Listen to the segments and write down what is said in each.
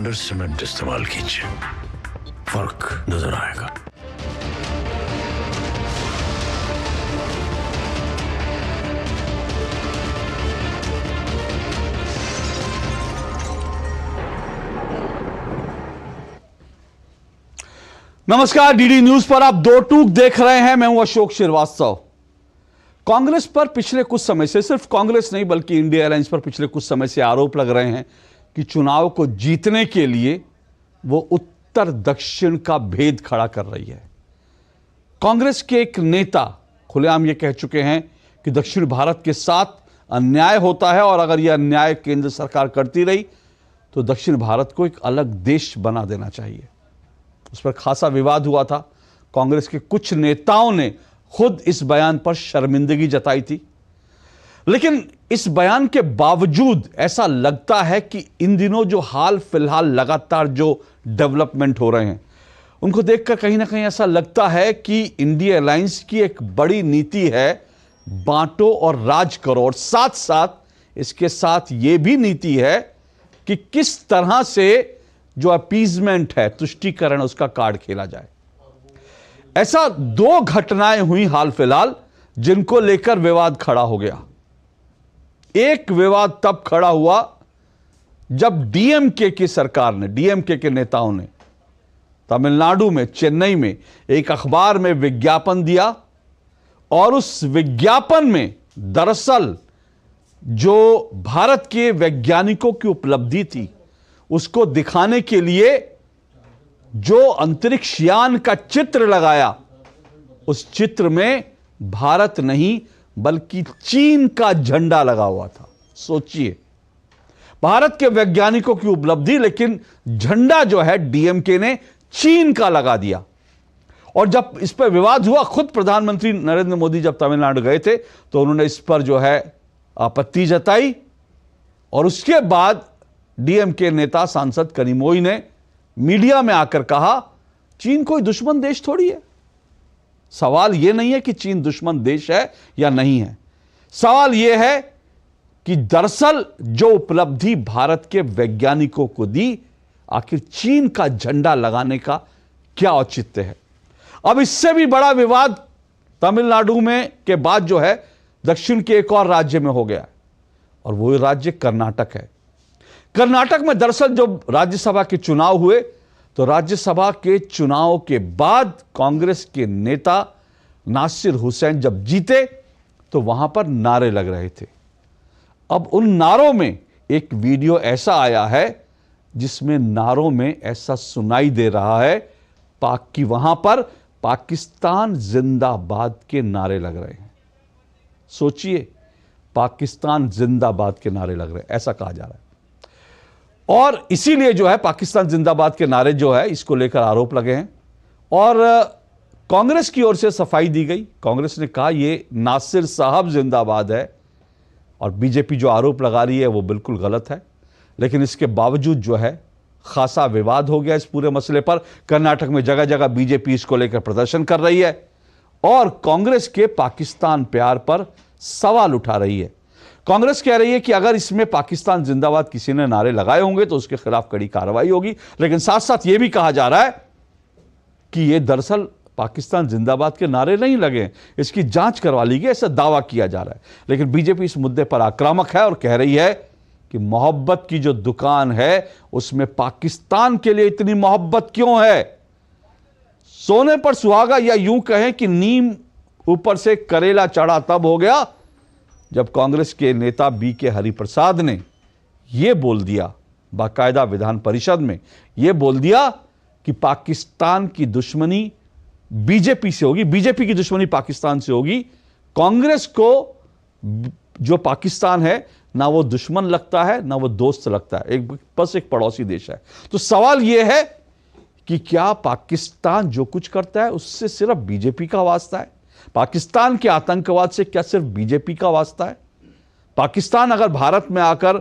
Cement इस्तेमाल कीजिए, फर्क नजर आएगा। नमस्कार, डीडी न्यूज पर आप दो टूक देख रहे हैं। मैं हूं अशोक श्रीवास्तव। कांग्रेस पर पिछले कुछ समय से, सिर्फ कांग्रेस नहीं बल्कि इंडिया अलायंस पर पिछले कुछ समय से आरोप लग रहे हैं कि चुनाव को जीतने के लिए वो उत्तर दक्षिण का भेद खड़ा कर रही है। कांग्रेस के एक नेता खुलेआम ये कह चुके हैं कि दक्षिण भारत के साथ अन्याय होता है और अगर यह अन्याय केंद्र सरकार करती रही तो दक्षिण भारत को एक अलग देश बना देना चाहिए। उस पर खासा विवाद हुआ था। कांग्रेस के कुछ नेताओं ने खुद इस बयान पर शर्मिंदगी जताई थी, लेकिन इस बयान के बावजूद ऐसा लगता है कि इन दिनों जो हाल फिलहाल लगातार जो डेवलपमेंट हो रहे हैं उनको देखकर कहीं ना कहीं ऐसा लगता है कि इंडिया अलायंस की एक बड़ी नीति है बांटो और राज करो, और साथ साथ इसके साथ यह भी नीति है कि किस तरह से जो अपीजमेंट है, तुष्टीकरण, उसका कार्ड खेला जाए। ऐसा दो घटनाएं हुई हाल फिलहाल जिनको लेकर विवाद खड़ा हो गया। एक विवाद तब खड़ा हुआ जब डीएमके की सरकार ने, डीएमके के नेताओं ने तमिलनाडु में, चेन्नई में एक अखबार में विज्ञापन दिया और उस विज्ञापन में दरअसल जो भारत के वैज्ञानिकों की उपलब्धि थी उसको दिखाने के लिए जो अंतरिक्ष यान का चित्र लगाया, उस चित्र में भारत नहीं बल्कि चीन का झंडा लगा हुआ था। सोचिए, भारत के वैज्ञानिकों की उपलब्धि, लेकिन झंडा जो है डीएमके ने चीन का लगा दिया। और जब इस पर विवाद हुआ, खुद प्रधानमंत्री नरेंद्र मोदी जब तमिलनाडु गए थे तो उन्होंने इस पर जो है आपत्ति जताई और उसके बाद डीएमके नेता सांसद कनिमोई ने मीडिया में आकर कहा चीन कोई दुश्मन देश थोड़ी है। सवाल यह नहीं है कि चीन दुश्मन देश है या नहीं है, सवाल यह है कि दरअसल जो उपलब्धि भारत के वैज्ञानिकों को दी, आखिर चीन का झंडा लगाने का क्या औचित्य है। अब इससे भी बड़ा विवाद तमिलनाडु में के बाद जो है दक्षिण के एक और राज्य में हो गया और वो राज्य कर्नाटक है। कर्नाटक में दरअसल जब राज्यसभा के चुनाव हुए तो राज्यसभा के चुनाव के बाद कांग्रेस के नेता नासिर हुसैन जब जीते तो वहां पर नारे लग रहे थे। अब उन नारों में एक वीडियो ऐसा आया है जिसमें नारों में ऐसा सुनाई दे रहा है कि वहां पर पाकिस्तान जिंदाबाद के नारे लग रहे हैं। सोचिए, पाकिस्तान जिंदाबाद के नारे लग रहे हैं, ऐसा कहा जा रहा है। और इसीलिए जो है पाकिस्तान जिंदाबाद के नारे जो है इसको लेकर आरोप लगे हैं और कांग्रेस की ओर से सफाई दी गई। कांग्रेस ने कहा ये नासिर साहब जिंदाबाद है और बीजेपी जो आरोप लगा रही है वो बिल्कुल गलत है। लेकिन इसके बावजूद जो है खासा विवाद हो गया इस पूरे मसले पर। कर्नाटक में जगह जगह बीजेपी इसको लेकर प्रदर्शन कर रही है और कांग्रेस के पाकिस्तान प्यार पर सवाल उठा रही है। कांग्रेस कह रही है कि अगर इसमें पाकिस्तान जिंदाबाद किसी ने नारे लगाए होंगे तो उसके खिलाफ कड़ी कार्रवाई होगी। लेकिन साथ साथ यह भी कहा जा रहा है कि यह दरअसल पाकिस्तान जिंदाबाद के नारे नहीं लगे, इसकी जांच करवा ली गई, ऐसा दावा किया जा रहा है। लेकिन बीजेपी इस मुद्दे पर आक्रामक है और कह रही है कि मोहब्बत की जो दुकान है उसमें पाकिस्तान के लिए इतनी मोहब्बत क्यों है। सोने पर सुहागा, या यूं कहें कि नीम ऊपर से करेला चढ़ा तब हो गया जब कांग्रेस के नेता बी के हरिप्रसाद ने यह बोल दिया, बाकायदा विधान परिषद में यह बोल दिया कि पाकिस्तान की दुश्मनी बीजेपी से होगी, बीजेपी की दुश्मनी पाकिस्तान से होगी। कांग्रेस को जो पाकिस्तान है ना वो दुश्मन लगता है ना वो दोस्त लगता है, बस एक पड़ोसी देश है। तो सवाल यह है कि क्या पाकिस्तान जो कुछ करता है उससे सिर्फ बीजेपी का वास्ता है? पाकिस्तान के आतंकवाद से क्या सिर्फ बीजेपी का वास्ता है? पाकिस्तान अगर भारत में आकर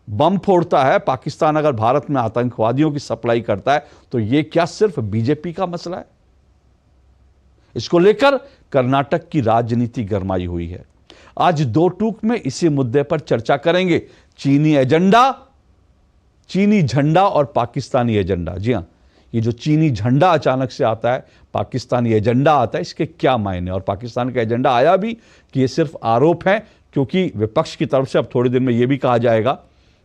बम फोड़ता है, पाकिस्तान अगर भारत में आतंकवादियों की सप्लाई करता है, तो यह क्या सिर्फ बीजेपी का मसला है? इसको लेकर कर्नाटक की राजनीति गरमाई हुई है। आज दो टूक में इसी मुद्दे पर चर्चा करेंगे। चीनी एजेंडा चीनी झंडा और पाकिस्तानी एजेंडा। जी हां, ये जो चीनी झंडा अचानक से आता है, पाकिस्तानी एजेंडा आता है, इसके क्या मायने? और पाकिस्तान का एजेंडा आया भी कि ये सिर्फ आरोप है, क्योंकि विपक्ष की तरफ से अब थोड़ी देर में यह भी कहा जाएगा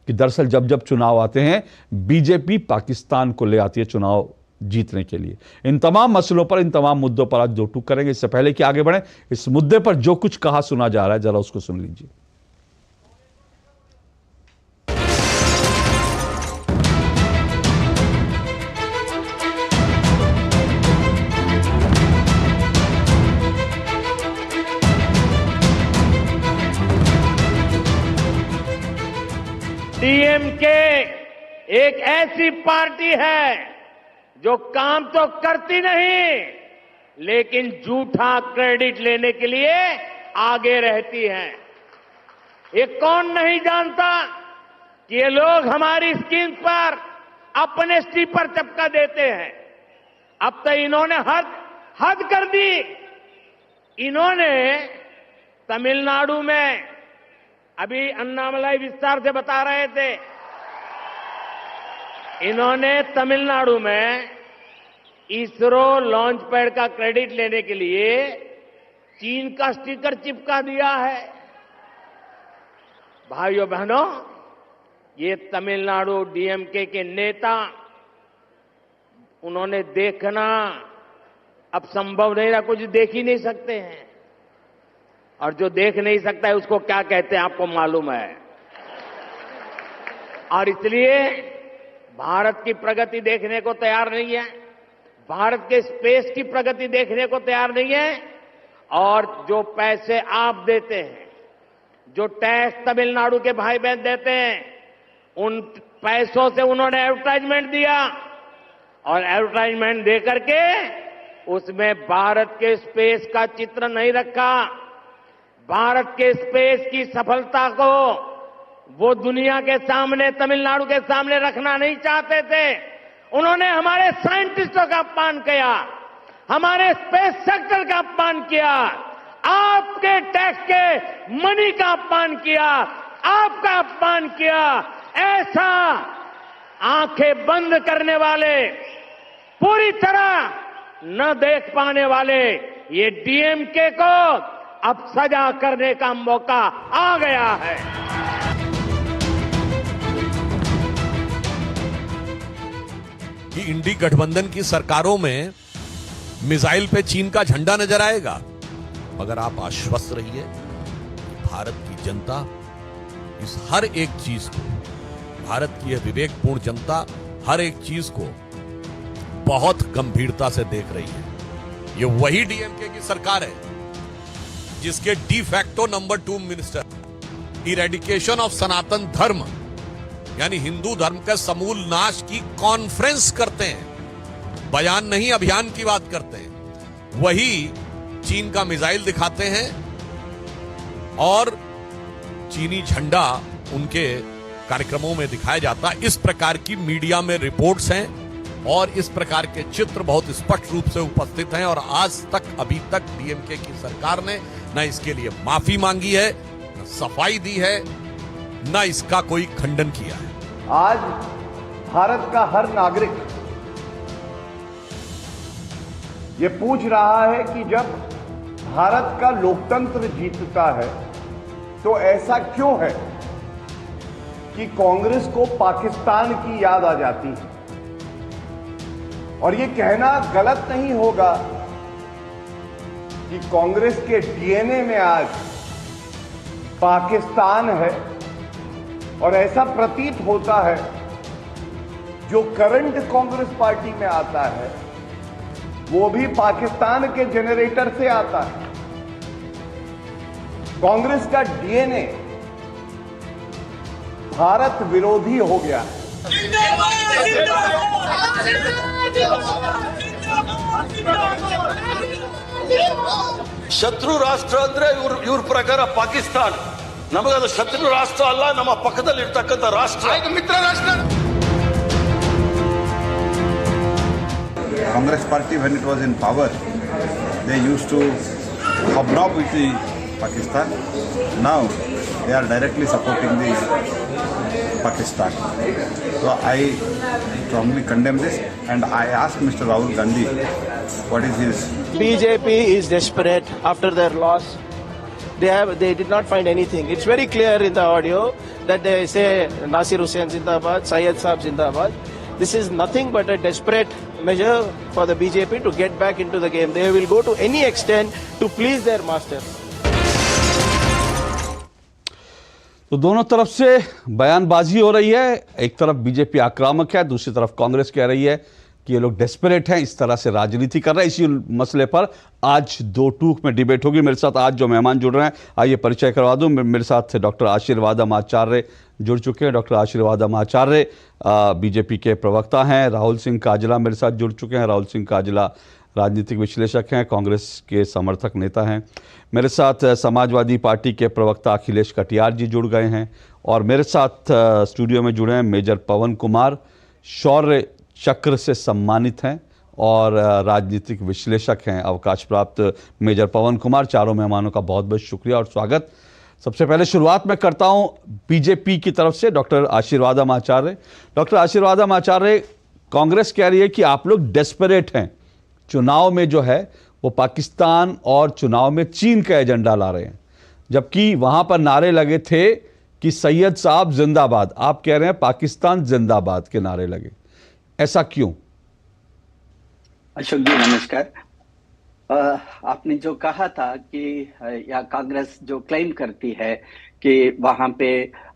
कि दरअसल जब जब चुनाव आते हैं बीजेपी पाकिस्तान को ले आती है चुनाव जीतने के लिए। इन तमाम मसलों पर, इन तमाम मुद्दों पर आज दो टूक करेंगे। इससे पहले कि आगे बढ़े, इस मुद्दे पर जो कुछ कहा सुना जा रहा है, जरा उसको सुन लीजिए। डीएमके एक ऐसी पार्टी है जो काम तो करती नहीं, लेकिन झूठा क्रेडिट लेने के लिए आगे रहती है। ये कौन नहीं जानता कि ये लोग हमारी स्कीम पर अपनेस्टी पर चपका देते हैं। अब तो इन्होंने हद कर दी। इन्होंने तमिलनाडु में, अभी अन्नामलाई विस्तार से बता रहे थे, इन्होंने तमिलनाडु में इसरो लॉन्च पैड का क्रेडिट लेने के लिए चीन का स्टिकर चिपका दिया है। भाइयों बहनों, ये तमिलनाडु डीएमके के नेता, उन्होंने देखना अब संभव नहीं रहा, कुछ देख ही नहीं सकते हैं। और जो देख नहीं सकता है उसको क्या कहते हैं आपको मालूम है। और इसलिए भारत की प्रगति देखने को तैयार नहीं है, भारत के स्पेस की प्रगति देखने को तैयार नहीं है। और जो पैसे आप देते हैं, जो टैक्स तमिलनाडु के भाई बहन देते हैं, उन पैसों से उन्होंने एडवर्टाइजमेंट दिया और एडवर्टाइजमेंट दे करके उसमें भारत के स्पेस का चित्र नहीं रखा। भारत के स्पेस की सफलता को वो दुनिया के सामने, तमिलनाडु के सामने रखना नहीं चाहते थे। उन्होंने हमारे साइंटिस्टों का अपमान किया, हमारे स्पेस सेक्टर का अपमान किया, आपके टैक्स के मनी का अपमान किया, आपका अपमान किया। ऐसा आंखें बंद करने वाले, पूरी तरह न देख पाने वाले ये डीएमके को अब सजा करने का मौका आ गया है। कि इंडी गठबंधन की सरकारों में मिसाइल पे चीन का झंडा नजर आएगा, मगर आप आश्वस्त रहिए कि भारत की जनता इस हर एक चीज को, भारत की यह विवेकपूर्ण जनता हर एक चीज को बहुत गंभीरता से देख रही है। ये वही डीएमके की सरकार है जिसके de facto number 2 minister eradication of Sanatan Dharma यानी हिंदू धर्म के समूल नाश की कॉन्फ्रेंस करते हैं, बयान नहीं अभियान की बात करते हैं। वही चीन का मिसाइल दिखाते हैं और चीनी झंडा उनके कार्यक्रमों में दिखाया जाता है। इस प्रकार की मीडिया में रिपोर्ट्स हैं और इस प्रकार के चित्र बहुत स्पष्ट रूप से उपस्थित हैं। और आज तक, अभी तक डीएमके की सरकार ने न इसके लिए माफी मांगी है, न सफाई दी है, न इसका कोई खंडन किया है। आज भारत का हर नागरिक ये पूछ रहा है कि जब भारत का लोकतंत्र जीतता है तो ऐसा क्यों है कि कांग्रेस को पाकिस्तान की याद आ जाती है। और ये कहना गलत नहीं होगा कि कांग्रेस के डीएनए में आज पाकिस्तान है। और ऐसा प्रतीत होता है जो करंट कांग्रेस पार्टी में आता है वो भी पाकिस्तान के जनरेटर से आता है। कांग्रेस का डीएनए भारत विरोधी हो गया है। ಶತ್ರು ರಾಷ್ಟ್ರ ಅಂದ್ರೆ ಇವ್ರ ಪ್ರಕಾರ ಪಾಕಿಸ್ತಾನ್, ನಮಗದು ಶತ್ರು ರಾಷ್ಟ್ರ ಅಲ್ಲ, ನಮ್ಮ ಪಕ್ಕದಲ್ಲಿ ಇರ್ತಕ್ಕಂಥ ರಾಷ್ಟ್ರ, ಮಿತ್ರ ರಾಷ್ಟ್ರ. Congress party, when it was in power, they used to hobnob with the Pakistan. Now they are directly supporting the Pakistan. So I strongly condemn this, and I ask Mr. Rahul Gandhi what is his. BJP is desperate after their loss. They did not find anything. It's very clear in the audio that they say Nasir Hussain Zindabad, Syed Saab Zindabad. This is nothing but a desperate measure for the BJP to get back into the game. They will go to any extent to please their masters. तो दोनों तरफ से बयानबाजी हो रही है। एक तरफ बीजेपी आक्रामक है, दूसरी तरफ कांग्रेस कह रही है कि ये लोग डेस्परेट हैं, इस तरह से राजनीति कर रहे हैं। इसी मसले पर आज दो टूक में डिबेट होगी। मेरे साथ आज जो मेहमान जुड़ रहे हैं, आइए परिचय करवा दूं। मेरे साथ डॉक्टर आशीर्वादम आचार्य जुड़ चुके हैं। डॉक्टर आशीर्वादम आचार्य बीजेपी के प्रवक्ता हैं। राहुल सिंह काजला मेरे साथ जुड़ चुके हैं। राहुल सिंह काजला राजनीतिक विश्लेषक हैं, कांग्रेस के समर्थक नेता हैं। मेरे साथ समाजवादी पार्टी के प्रवक्ता अखिलेश कटियार जी जुड़ गए हैं। और मेरे साथ स्टूडियो में जुड़े हैं मेजर पवन कुमार, शौर्य चक्र से सम्मानित हैं और राजनीतिक विश्लेषक हैं, अवकाश प्राप्त मेजर पवन कुमार। चारों मेहमानों का बहुत बहुत शुक्रिया और स्वागत। सबसे पहले शुरुआत मैं करता हूं बीजेपी की तरफ से डॉक्टर आशीर्वादम आचार्य। डॉक्टर आशीर्वादम आचार्य, कांग्रेस कह रही है कि आप लोग डेस्परेट हैं, चुनाव में जो है वो पाकिस्तान और चुनाव में चीन का एजेंडा ला रहे हैं, जबकि वहां पर नारे लगे थे कि सैयद साहब जिंदाबाद। आप कह रहे हैं पाकिस्तान जिंदाबाद के नारे लगे, ऐसा क्यों? अशोक जी नमस्कार। आपने जो कहा था कि या कांग्रेस जो क्लेम करती है कि वहां पे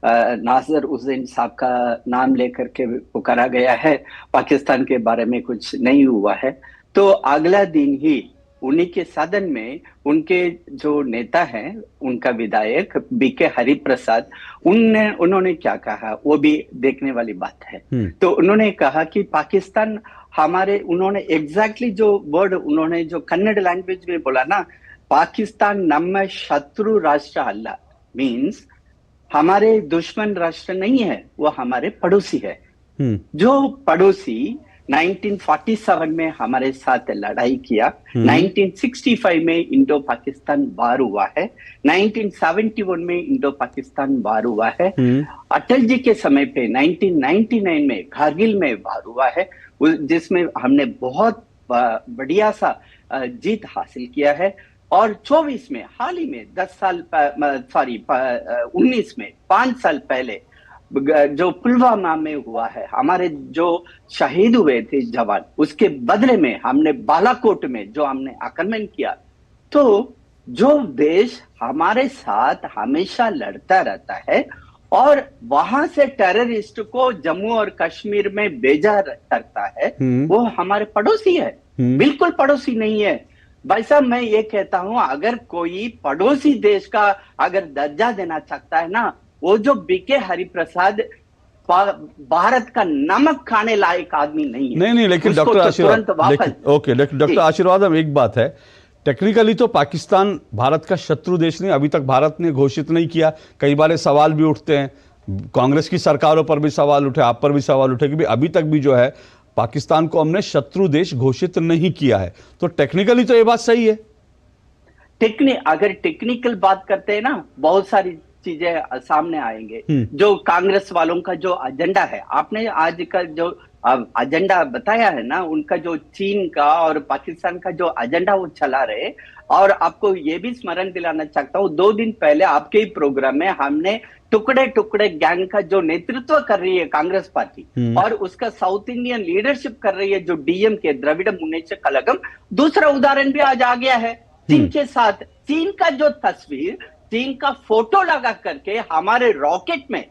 नासिर हुसैन साहब का नाम लेकर के पुकारा गया है, पाकिस्तान के बारे में कुछ नहीं हुआ है, तो अगला दिन ही उन्हीं के सदन में उनके जो नेता हैं, उनका विधायक बीके हरिप्रसाद, उन्होंने क्या कहा वो भी देखने वाली बात है। तो उन्होंने कहा कि पाकिस्तान हमारे, उन्होंने एग्जैक्टली जो वर्ड उन्होंने जो कन्नड़ लैंग्वेज में बोला ना, पाकिस्तान नम्म शत्रु राष्ट्र अल्ला, मीन्स हमारे दुश्मन राष्ट्र नहीं है, वो हमारे पड़ोसी है। जो पड़ोसी 1947 में हमारे साथ लड़ाई किया, 1965 में इंडो पाकिस्तान वार हुआ है, 1971 में इंडो पाकिस्तान वार हुआ है, अटल जी के समय पे 1999 में कारगिल में वार हुआ है, जिसमें हमने बहुत बढ़िया सा जीत हासिल किया है। और 24 में हाल ही में 19 में 5 साल पहले जो पुलवामा में हुआ है, हमारे जो शहीद हुए थे जवान, उसके बदले में हमने बालाकोट में जो हमने आक्रमण किया, तो जो देश हमारे साथ हमेशा लड़ता रहता है और वहां से टेररिस्ट को जम्मू और कश्मीर में भेजा करता है, वो हमारे पड़ोसी है, बिल्कुल पड़ोसी नहीं है। भाई साहब, मैं ये कहता हूं, अगर कोई पड़ोसी देश का अगर दर्जा देना चाहता है ना, वो जो बीके हरिप्रसाद भारत का नमक खाने लायक आदमी नहीं है। नहीं, लेकिन डॉक्टर आशीर्वाद, एक बात है, टेक्निकली तो पाकिस्तान भारत का शत्रु देश नहीं, अभी तक भारत ने घोषित नहीं किया। कई बार सवाल भी उठते हैं, कांग्रेस की सरकारों पर भी सवाल उठे, आप पर भी सवाल उठे कि अभी तक भी जो है पाकिस्तान को हमने शत्रु देश घोषित नहीं किया है। तो टेक्निकली तो ये बात सही है। अगर टेक्निकल बात करते हैं ना, बहुत सारी चीजें सामने आएंगे। जो कांग्रेस वालों का जो एजेंडा है, आपने आज का जो एजेंडा बताया है ना, उनका जो चीन का और पाकिस्तान का जो एजेंडा वो चला रहे। और आपको ये भी स्मरण दिलाना चाहता हूँ, 2 दिन पहले आपके ही प्रोग्राम में हमने टुकड़े टुकड़े गैंग का जो नेतृत्व कर रही है कांग्रेस पार्टी और उसका साउथ इंडियन लीडरशिप कर रही है जो डीएम के द्रविड़ मुन्नेत्र कलगम, दूसरा उदाहरण भी आज आ गया है चीन के साथ। चीन का जो तस्वीर, चीन का फोटो लगा करके हमारे रॉकेट में,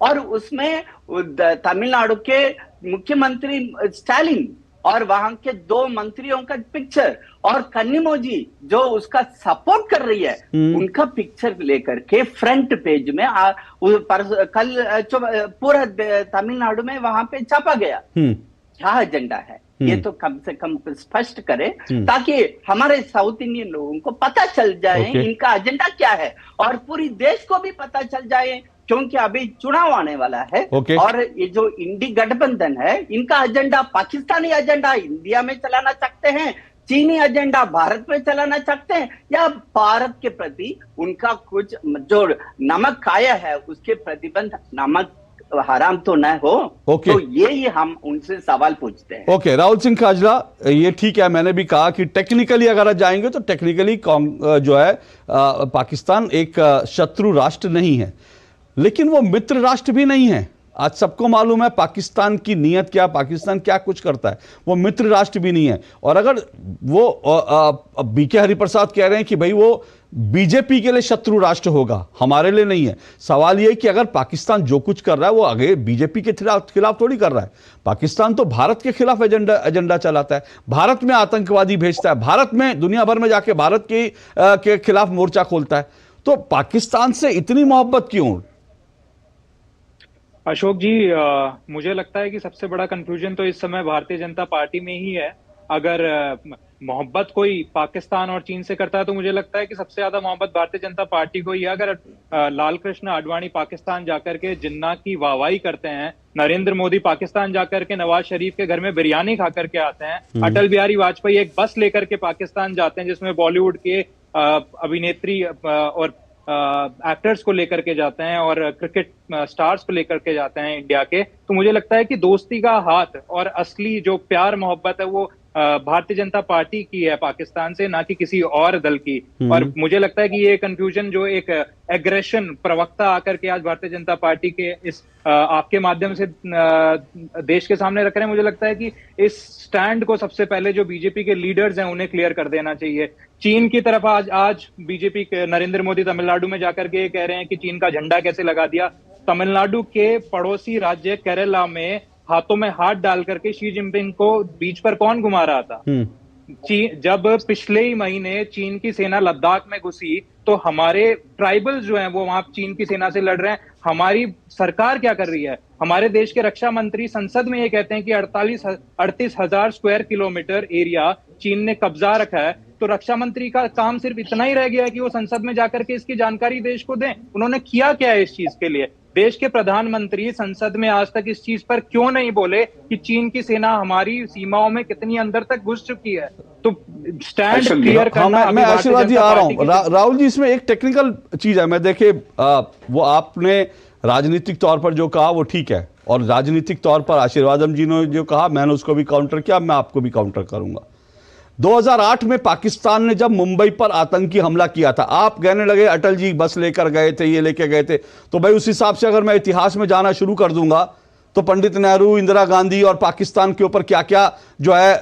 और उसमें तमिलनाडु के मुख्यमंत्री स्टालिन और वहां के 2 मंत्रियों का पिक्चर और कन्निमोजी जो उसका सपोर्ट कर रही है, उनका पिक्चर लेकर के फ्रंट पेज में कल पूरा तमिलनाडु में वहां पे छापा गया। क्या एजेंडा है ये तो कम से कम स्पष्ट करे, ताकि हमारे साउथ इंडियन लोगों को पता चल जाए इनका एजेंडा क्या है, और पूरी देश को भी पता चल जाए, क्योंकि अभी चुनाव आने वाला है। और ये जो इंडी गठबंधन है, इनका एजेंडा पाकिस्तानी एजेंडा इंडिया में चलाना चाहते हैं, चीनी एजेंडा भारत में चलाना चाहते हैं, या भारत के प्रति उनका कुछ जो नमक खाया है उसके प्रतिबंध नमक हराम तो न हो। ओके। तो यही हम उनसे सवाल पूछते हैं। ओके, राहुल सिंह काजला, ये ठीक है, मैंने भी कहा कि टेक्निकली अगर जाएंगे तो टेक्निकली जो है पाकिस्तान एक शत्रु राष्ट्र नहीं है, लेकिन वो मित्र राष्ट्र भी नहीं है। आज सबको मालूम है पाकिस्तान की नीयत क्या, पाकिस्तान क्या कुछ करता है। वो मित्र राष्ट्र भी नहीं है। और अगर वो बीके हरिप्रसाद कह रहे हैं कि भाई वो बीजेपी के लिए शत्रु राष्ट्र होगा, हमारे लिए नहीं है। सवाल यह कि अगर पाकिस्तान जो कुछ कर रहा है वो आगे बीजेपी के खिलाफ थोड़ी कर रहा है। पाकिस्तान तो भारत के खिलाफ एजेंडा चलाता है, भारत में आतंकवादी भेजता है, भारत में दुनिया भर में जाके भारत के खिलाफ मोर्चा खोलता है। तो पाकिस्तान से इतनी मोहब्बत क्यों? अशोक जी, मुझे लगता है कि सबसे बड़ा कंफ्यूजन तो इस समय भारतीय जनता पार्टी में ही है। अगर मोहब्बत कोई पाकिस्तान और चीन से करता है तो मुझे लगता है कि सबसे ज्यादा मोहब्बत भारतीय जनता पार्टी को ही है। अगर लाल कृष्ण आडवाणी पाकिस्तान जाकर के जिन्ना की वाहवाही करते हैं, नरेंद्र मोदी पाकिस्तान जाकर के नवाज शरीफ के घर में बिरयानी खा करके आते हैं, अटल बिहारी वाजपेयी एक बस लेकर के पाकिस्तान जाते हैं जिसमें बॉलीवुड के अभिनेत्री और एक्टर्स को लेकर के जाते हैं और क्रिकेट स्टार्स को लेकर के जाते हैं इंडिया के, तो मुझे लगता है कि दोस्ती का हाथ और असली जो प्यार मोहब्बत है वो भारतीय जनता पार्टी की है पाकिस्तान से, ना कि किसी और दल की। और मुझे लगता है कि ये कंफ्यूजन जो एक एग्रेशन प्रवक्ता आकर के आज भारतीय जनता पार्टी के इस आपके माध्यम से देश के सामने रख रहे हैं, मुझे लगता है कि इस स्टैंड को सबसे पहले जो बीजेपी के लीडर्स हैं उन्हें क्लियर कर देना चाहिए। चीन की तरफ आज बीजेपी के नरेंद्र मोदी तमिलनाडु में जाकर के कह रहे हैं कि चीन का झंडा कैसे लगा दिया। तमिलनाडु के पड़ोसी राज्य केरला में हाथों में हाथ डाल करके शी जिनपिंग को बीच पर कौन घुमा रहा था? जब पिछले ही महीने चीन की सेना लद्दाख में घुसी तो हमारे ट्राइबल्स जो हैं वो वहां चीन की सेना से लड़ रहे हैं। हमारी सरकार क्या कर रही है? हमारे देश के रक्षा मंत्री संसद में ये कहते हैं कि 38,000 स्क्वायर किलोमीटर एरिया चीन ने कब्जा रखा है। तो रक्षा मंत्री का काम सिर्फ इतना ही रह गया है कि वो संसद में जाकर के इसकी जानकारी देश को दें। उन्होंने किया क्या है इस चीज के लिए? देश के प्रधानमंत्री संसद में आज तक इस चीज पर क्यों नहीं बोले कि चीन की सेना हमारी सीमाओं में कितनी अंदर तक घुस चुकी है? तो स्टैंड क्लियर करना। मैं आशीर्वाद जी आ रहा हूं। राहुल जी, इसमें एक टेक्निकल चीज है। मैं देखे वो आपने राजनीतिक तौर पर जो कहा वो ठीक है, और राजनीतिक तौर पर आशीर्वादम जी ने जो कहा मैंने उसको भी काउंटर किया, मैं आपको भी काउंटर करूंगा। 2008 में पाकिस्तान ने जब मुंबई पर आतंकी हमला किया था, आप कहने लगे अटल जी बस लेकर गए थे, ये लेके गए थे, तो भाई उस हिसाब से अगर मैं इतिहास में जाना शुरू कर दूंगा तो पंडित नेहरू, इंदिरा गांधी और पाकिस्तान के ऊपर क्या क्या जो है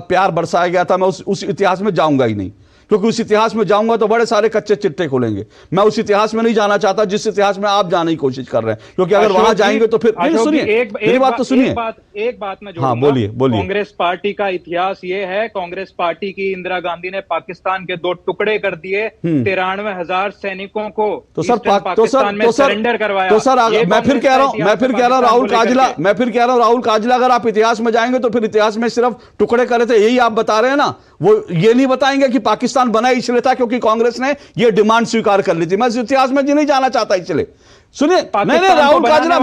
प्यार बरसाया गया था, मैं उस इतिहास में जाऊंगा ही नहीं। क्योंकि उस इतिहास में जाऊंगा तो बड़े सारे कच्चे चिट्टे खुलेंगे। मैं उस इतिहास में नहीं जाना चाहता जिस इतिहास में आप जाने की कोशिश कर रहे हैं, क्योंकि अगर वहां जाएंगे तो फिर सुनिए मेरी बात तो सुनिए। एक बात मैं हाँ, बोलिए। कांग्रेस पार्टी का इतिहास ये है, कांग्रेस पार्टी की इंदिरा गांधी ने पाकिस्तान के 2 टुकड़े कर दिए, 93,000 सैनिकों को पाकिस्तान में सरेंडर करवाया। तो सर मैं फिर कह रहा हूं राहुल काजला, अगर आप इतिहास में जाएंगे तो फिर इतिहास में सिर्फ टुकड़े करे थे, यही आप बता रहे हैं ना। वो ये नहीं बताएंगे कि पाकिस्तान बना इसलिए था क्योंकि कांग्रेस ने ये डिमांड स्वीकार कर ली थी। मैं इस इतिहास में नहीं जाना चाहता इसलिए। सुनिए, नहीं राहुल काजला,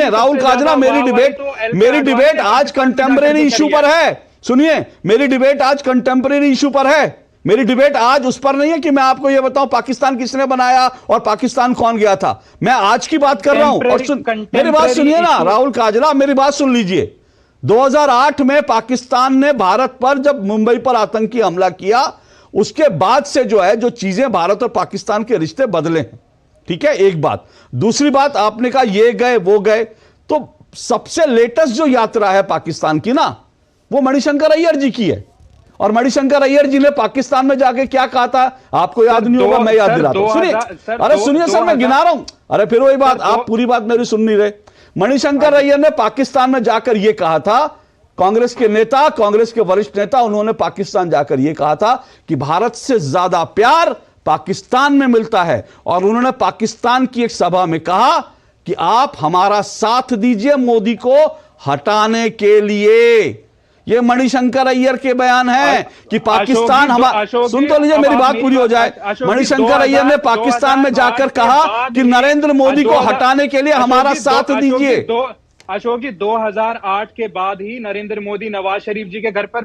राहुल काजला, मेरी डिबेट आज कंटेम्परेरी इशू पर है। सुनिए, मेरी डिबेट आज कंटेम्परेरी इशू पर है। मेरी डिबेट आज उस पर नहीं है कि मैं आपको यह बताऊं पाकिस्तान किसने बनाया और पाकिस्तान कौन गया था। मैं आज की बात कर रहा हूं। और मेरी बात सुनिए ना राहुल काजला, मेरी बात सुन लीजिए। 2008 में पाकिस्तान ने भारत पर जब मुंबई पर आतंकी हमला किया, उसके बाद से जो है जो चीजें भारत और पाकिस्तान के रिश्ते बदले हैं। ठीक है, एक बात। दूसरी बात, आपने कहा ये गए वो गए, तो सबसे लेटेस्ट जो यात्रा है पाकिस्तान की ना, वो मणिशंकर अय्यर जी की है। और मणिशंकर अय्यर जी ने पाकिस्तान में जाके क्या कहा था आपको याद नहीं होगा, मैं याद दिलाता हूं। सुनिए, अरे सुनिए सर, मैं गिना रहा हूं। अरे फिर वही बात, आप पूरी बात मेरी सुन नहीं रहे। मणिशंकर अय्यर ने पाकिस्तान में जाकर यह कहा था, कांग्रेस के नेता, कांग्रेस के वरिष्ठ नेता, उन्होंने पाकिस्तान जाकर यह कहा था कि भारत से ज्यादा प्यार पाकिस्तान में मिलता है। और उन्होंने पाकिस्तान की एक सभा में कहा कि आप हमारा साथ दीजिए मोदी को हटाने के लिए। यह मणिशंकर अय्यर के बयान है कि पाकिस्तान हमारा, सुन तो लीजिए मेरी बात पूरी हो जाए। मणिशंकर अय्यर ने पाकिस्तान में जाकर कहा कि नरेंद्र मोदी को हटाने के लिए हमारा साथ दीजिए। अशोक जी, 2008 के बाद ही नरेंद्र मोदी नवाज शरीफ जी के घर पर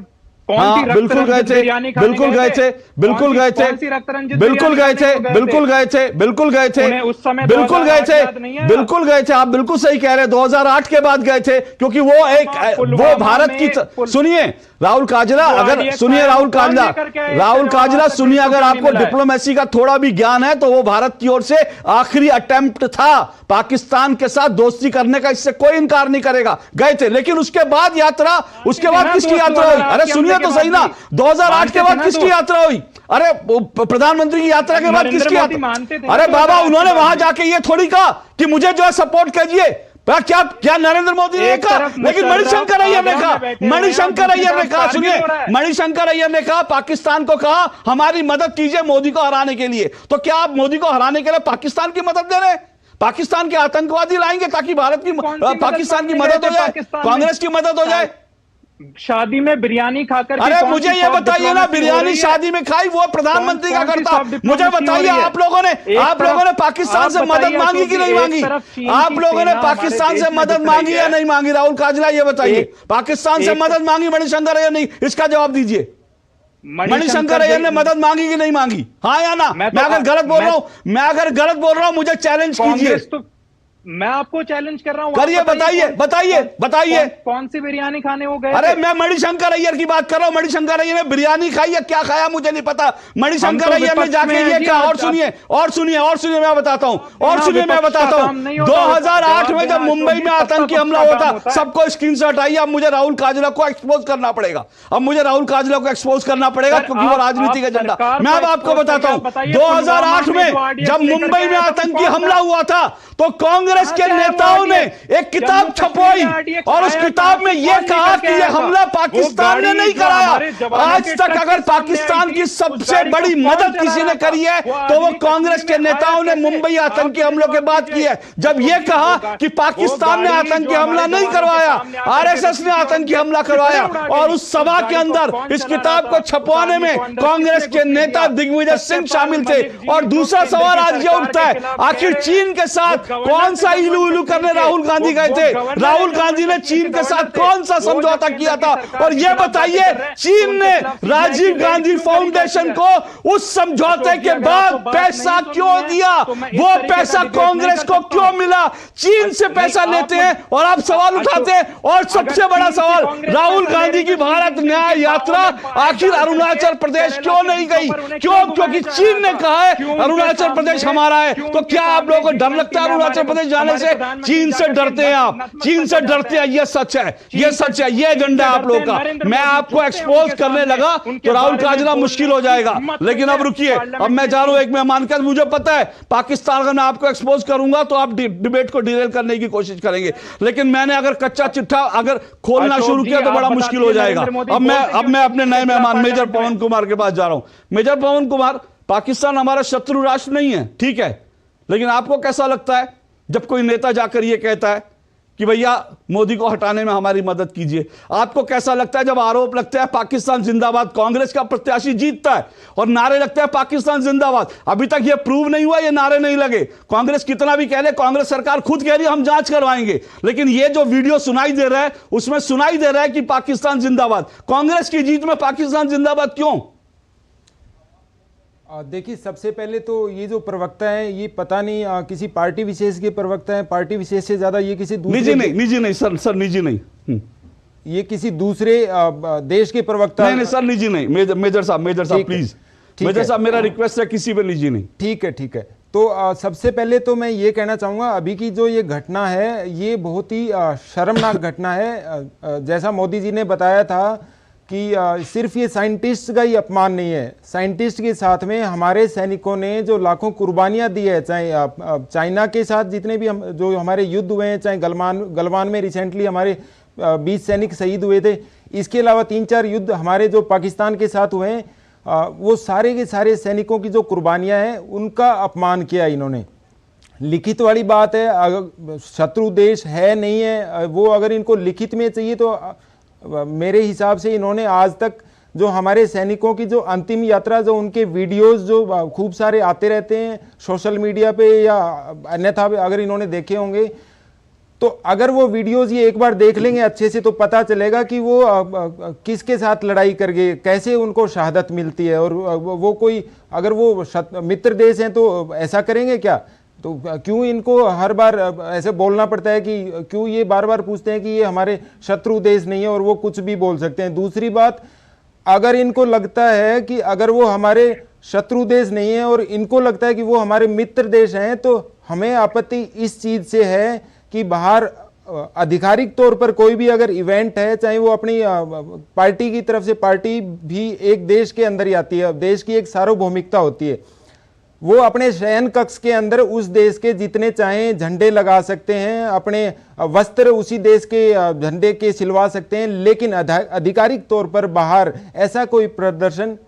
हाँ सी बिल्कुल गए रक्त थे, बिरयानी खाने बिल्कुल गए थे, बिल्कुल गए थे, कौन सी रक्त-रंजित बिल्कुल गए थे, बिरयानी बिल्कुल गए थे, बिल्कुल गए थे, उन्हें उस समय बिल्कुल गए 2008 थे, याद नहीं है? बिल्कुल गए थे। आप बिल्कुल सही कह रहे हैं, 2008 के बाद गए थे, क्योंकि वो एक वो भारत की, सुनिए राहुल काजला, अगर सुनिए राहुल काजला, राहुल काजला सुनिए, अगर आपको डिप्लोमेसी का थोड़ा भी ज्ञान है तो वो भारत की ओर से आखिरी अटेम्प्ट था पाकिस्तान के साथ दोस्ती करने का, इससे कोई इनकार नहीं करेगा। गए थे, लेकिन उसके बाद यात्रा, उसके बाद किसकी यात्रा हुई? अरे सुनिए तो सही ना, 2008 के बाद किसकी यात्रा हुई? अरे प्रधानमंत्री की यात्रा के बाद किसकी यात्रा? अरे बाबा, उन्होंने वहां जाके ये थोड़ी कहा कि मुझे जो है सपोर्ट कीजिए। क्या क्या नरेंद्र मोदी ने कहा? लेकिन मणिशंकर अय्यर ने कहा, मणिशंकर अय्यर ने कहा, सुनिए, मणिशंकर अय्यर ने कहा, पाकिस्तान को कहा हमारी मदद कीजिए मोदी को हराने के लिए। तो क्या आप मोदी को हराने के लिए पाकिस्तान की मदद दे रहे हैं? पाकिस्तान के आतंकवादी लाएंगे ताकि भारत की पाकिस्तान की मदद हो जाए, कांग्रेस की मदद हो जाए? शादी में बिरयानी खाकर, अरे मुझे ये बताइए ना, बिरयानी शादी में खाई वो प्रधानमंत्री का करता? मुझे बताइए, आप लोगों ने पाकिस्तान से मदद मांगी कि नहीं मांगी? आप लोगों ने पाकिस्तान से मदद मांगी या नहीं मांगी? राहुल काजला ये बताइए, पाकिस्तान से मदद मांगी मणिशंकर अय्यर नहीं? इसका जवाब दीजिए। मणिशंकर अय्यर ने मदद मांगी कि नहीं मांगी? हाँ या ना? मैं अगर गलत बोल रहा हूं मुझे चैलेंज कीजिए। मैं आपको चैलेंज कर रहा हूं, करिए, बताइए कौन सी बिरयानी खाने वो गए? अरे मैं मणिशंकर अय्यर की बात कर रहा हूं। मणिशंकर अय्यर ने बिरयानी खाई या क्या खाया मुझे नहीं पता। मणिशंकर अय्यर ने जाके ये कहा, और सुनिए मैं बताता हूं, 2008 में जब मुंबई में आतंकी हमला हुआ था, सबको स्क्रीनशॉट आई। अब मुझे राहुल काजला को एक्सपोज करना पड़ेगा, क्योंकि वो राजनीतिक एजेंडा। मैं अब आपको बताता हूं, 2008 में जब मुंबई में आतंकी हमला हुआ था तो कांग्रेस के नेताओं ने एक किताब छपवाई और उस किताब में यह कहा कि यह हमला पाकिस्तान ने नहीं कराया। आज तक अगर पाकिस्तान की सबसे बड़ी मदद किसी ने करी है तो वो कांग्रेस के नेताओं ने मुंबई आतंकी हमलों के बाद की है। जब यह कहा कि पाकिस्तान ने आतंकी हमला नहीं करवाया, आरएसएस ने आतंकी हमला करवाया, और उस सभा के अंदर इस किताब को छपवाने में कांग्रेस के नेता दिग्विजय सिंह शामिल थे। और दूसरा सवाल आज यह उठता है, आखिर चीन के साथ कौन सा इलू इलू करने राहुल गांधी गए थे? राहुल गांधी ने चीन के साथ कौन सा समझौता किया था? और यह बताइए, चीन ने राजीव गांधी फाउंडेशन को उस समझौते के बाद पैसा क्यों दिया? वो पैसा कांग्रेस को क्यों मिला? चीन से पैसा लेते हैं और आप सवाल उठाते हैं। और सबसे बड़ा सवाल, राहुल गांधी की भारत न्याय यात्रा आखिर अरुणाचल प्रदेश क्यों नहीं गई? क्योंकि चीन ने कहा है अरुणाचल प्रदेश हमारा है। तो क्या आप लोगों को डर लगता है अरुणाचल प्रदेश जाने से? चीन से डरते हैं आप, चीन से डरते हैं, ये सच है, ये एजेंडा है आप लोगों का। मैं आपको एक्सपोज करने लगा तो राहुल काजला मुश्किल हो जाएगा। लेकिन अब रुकिए, अब मैं जा रहा हूं एक मेहमान के, मुझे पता है पाकिस्तान अगर मैं आपको एक्सपोज करूंगा तो आप डिबेट को डिरेल करने की कोशिश करेंगे, लेकिन मैंने अगर कच्चा चिट्ठा अगर खोलना शुरू किया तो बड़ा मुश्किल हो जाएगा। अब मैं अपने नए मेहमान मेजर पवन कुमार के पास जा रहा हूं। मेजर पवन कुमार, पाकिस्तान हमारा शत्रु राष्ट्र नहीं है, ठीक है, लेकिन आपको कैसा लगता है जब कोई नेता जाकर यह कहता है कि भैया मोदी को हटाने में हमारी मदद कीजिए? आपको कैसा लगता है जब आरोप लगता है पाकिस्तान जिंदाबाद, कांग्रेस का प्रत्याशी जीतता है और नारे लगते हैं पाकिस्तान जिंदाबाद? अभी तक यह प्रूव नहीं हुआ, ये नारे नहीं लगे। कांग्रेस कितना भी कह ले, कांग्रेस सरकार खुद कह रही है हम जांच करवाएंगे, लेकिन यह जो वीडियो सुनाई दे रहा है उसमें सुनाई दे रहा है कि पाकिस्तान जिंदाबाद। कांग्रेस की जीत में पाकिस्तान जिंदाबाद क्यों? देखिए, सबसे पहले तो ये जो प्रवक्ता है ये पता नहीं किसी पार्टी विशेष के प्रवक्ता है, पार्टी विशेष से ज्यादा ये किसी निजी नहीं सर निजी नहीं, ये किसी दूसरे देश के प्रवक्ता नहीं सर, निजी नहीं। मेजर साहब प्लीज, मेजर साहब मेरा रिक्वेस्ट है किसी पे निजी नहीं। ठीक है। तो सबसे पहले तो मैं ये कहना चाहूँगा, अभी की जो ये घटना है ये बहुत ही शर्मनाक घटना है। जैसा मोदी जी ने बताया था कि सिर्फ ये साइंटिस्ट का ही अपमान नहीं है, साइंटिस्ट के साथ में हमारे सैनिकों ने जो लाखों कुर्बानियाँ दी है, चाहे चाइना के साथ जितने भी जो हमारे युद्ध हुए हैं, चाहे गलवान में रिसेंटली हमारे 20 सैनिक शहीद हुए थे, इसके अलावा 3-4 युद्ध हमारे जो पाकिस्तान के साथ हुए हैं, वो सारे के सारे सैनिकों की जो कुर्बानियाँ हैं उनका अपमान किया इन्होंने। लिखित वाली बात है, अगर शत्रु देश है नहीं है, वो अगर इनको लिखित में चाहिए तो मेरे हिसाब से इन्होंने आज तक जो हमारे सैनिकों की जो अंतिम यात्रा, जो उनके वीडियोस जो खूब सारे आते रहते हैं सोशल मीडिया पे या अन्यथा अगर इन्होंने देखे होंगे, तो अगर वो वीडियोस ये एक बार देख लेंगे अच्छे से तो पता चलेगा कि वो किसके साथ लड़ाई कर गए, कैसे उनको शहादत मिलती है, और वो कोई अगर वो मित्र देश हैं तो ऐसा करेंगे क्या? तो क्यों इनको हर बार ऐसे बोलना पड़ता है कि क्यों ये बार बार पूछते हैं कि ये हमारे शत्रु देश नहीं है और वो कुछ भी बोल सकते हैं? दूसरी बात, अगर इनको लगता है कि अगर वो हमारे शत्रु देश नहीं है और इनको लगता है कि वो हमारे मित्र देश हैं, तो हमें आपत्ति इस चीज से है कि बाहर आधिकारिक तौर पर कोई भी अगर इवेंट है, चाहे वो अपनी पार्टी की तरफ से, पार्टी भी एक देश के अंदर ही आती है, देश की एक सार्वभौमिकता होती है, वो अपने शयन कक्ष के अंदर उस देश के जितने चाहें झंडे लगा सकते हैं, अपने वस्त्र उसी देश के झंडे के सिलवा सकते हैं, लेकिन आधिकारिक तौर पर बाहर ऐसा कोई प्रदर्शन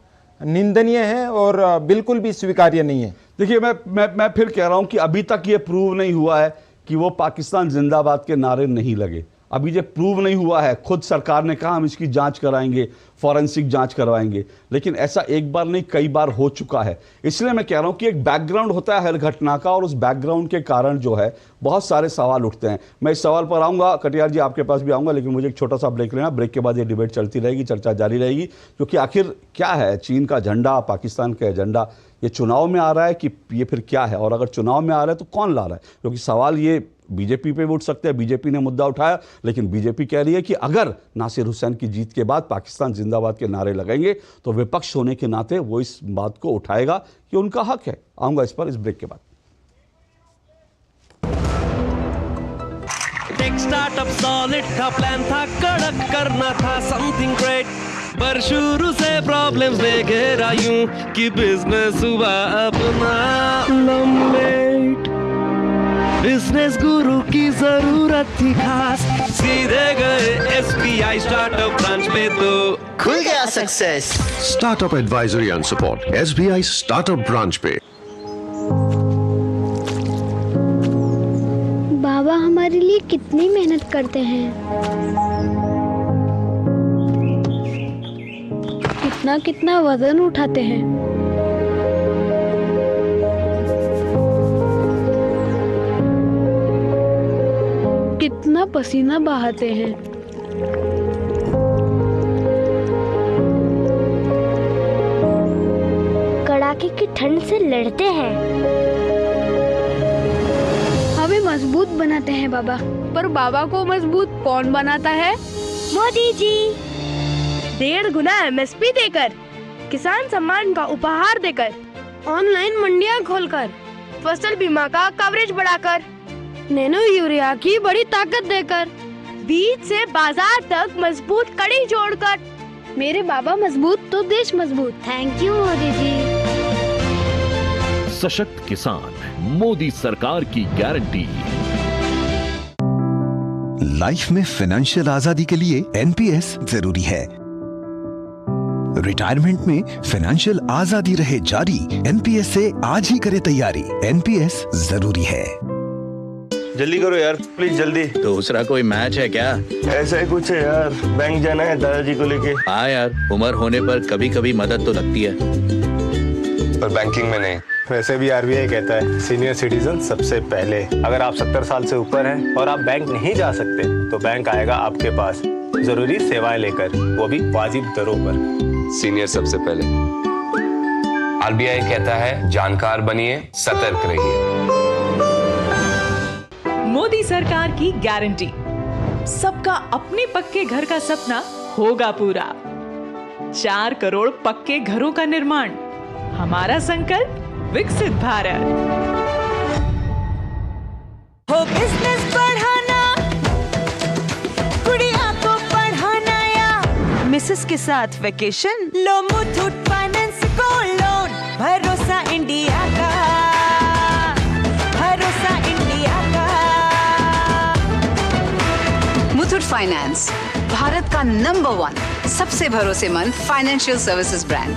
निंदनीय है और बिल्कुल भी स्वीकार्य नहीं है। देखिए, मैं फिर कह रहा हूं कि अभी तक ये प्रूव नहीं हुआ है कि वो पाकिस्तान जिंदाबाद के नारे नहीं लगे। अभी ये प्रूव नहीं हुआ है। खुद सरकार ने कहा हम इसकी जांच कराएंगे, फॉरेंसिक जांच करवाएंगे, लेकिन ऐसा एक बार नहीं कई बार हो चुका है। इसलिए मैं कह रहा हूं कि एक बैकग्राउंड होता है हर घटना का, और उस बैकग्राउंड के कारण जो है बहुत सारे सवाल उठते हैं। मैं इस सवाल पर आऊंगा, कटियार जी आपके पास भी आऊंगा, लेकिन मुझे एक छोटा सा ब्रेक लेना। ब्रेक के बाद ये डिबेट चलती रहेगी, चर्चा जारी रहेगी, क्योंकि आखिर क्या है चीन का झंडा, पाकिस्तान का एजेंडा, ये चुनाव में आ रहा है कि ये फिर क्या है, और अगर चुनाव में आ रहा है तो कौन ला रहा है? क्योंकि सवाल ये बीजेपी पे उठ सकते हैं। बीजेपी ने मुद्दा उठाया, लेकिन बीजेपी कह रही है कि अगर नासिर हुसैन की जीत के बाद पाकिस्तान जिंदाबाद के नारे लगेंगे तो विपक्ष होने के नाते वो इस बात को उठाएगा कि उनका हक है। आऊंगा इस पर इस ब्रेक के बाद। टेक स्टार्टअप सॉलिड था, प्लान था कड़क, करना था समथिंग ग्रेट, पर शुरू से प्रॉब्लम्स ने घेरा यूं कि बिजनेस हुआ अपना लंबेट। बिजनेस गुरु की जरूरत थी खास, सीधे गए SBI स्टार्टअप ब्रांच पे तो खुल गया success. Startup advisory and support SBI startup branch पे। बाबा हमारे लिए कितनी मेहनत करते हैं, कितना कितना वजन उठाते हैं। कितना पसीना बहाते हैं। कड़ाके की ठंड से लड़ते हैं। हमें मजबूत बनाते हैं बाबा। पर बाबा को मजबूत कौन बनाता है? मोदी जी। 1.5 गुना MSP देकर, किसान सम्मान का उपहार देकर, ऑनलाइन मंडियां खोलकर, फसल बीमा का कवरेज बढ़ाकर, नैनो यूरिया की बड़ी ताकत देकर, बीज से बाजार तक मजबूत कड़ी जोड़कर। मेरे बाबा मजबूत तो देश मजबूत। Thank you Modi ji. सशक्त किसान, मोदी सरकार की गारंटी। लाइफ में फाइनेंशियल आजादी के लिए NPS जरूरी है। रिटायरमेंट में फाइनेंशियल आजादी रहे जारी, NPS से आज ही करे तैयारी। NPS जरूरी है। जल्दी करो यार, प्लीज जल्दी। दूसरा कोई मैच है क्या? ऐसा ही कुछ है यार, बैंक जाना है दादाजी को लेके। हाँ यार, उम्र होने पर कभी कभी मदद तो लगती है, पर बैंकिंग में नहीं। वैसे भी RBI कहता है सीनियर सिटीजन सबसे पहले। अगर आप 70 साल से ऊपर हैं और आप बैंक नहीं जा सकते तो बैंक आएगा आपके पास जरूरी सेवाएं लेकर, वो भी वाजिब दरों पर। सीनियर सबसे पहले। RBI कहता है जानकार बनिए, सतर्क रहिए। मोदी सरकार की गारंटी, सबका अपने पक्के घर का सपना होगा पूरा। 4 करोड़ पक्के घरों का निर्माण, हमारा संकल्प विकसित भारत। हो बिजनेस बढ़ाना, गुड़िया को पढ़ाना, या मिसेस के साथ वेकेशन, लो मुथूट फाइनेंस गोल्ड लोन। भरोसा इंडिया का, भरोसा इंडिया का। मुथूट फाइनेंस, भारत का नंबर 1 सबसे भरोसेमंद financial services brand.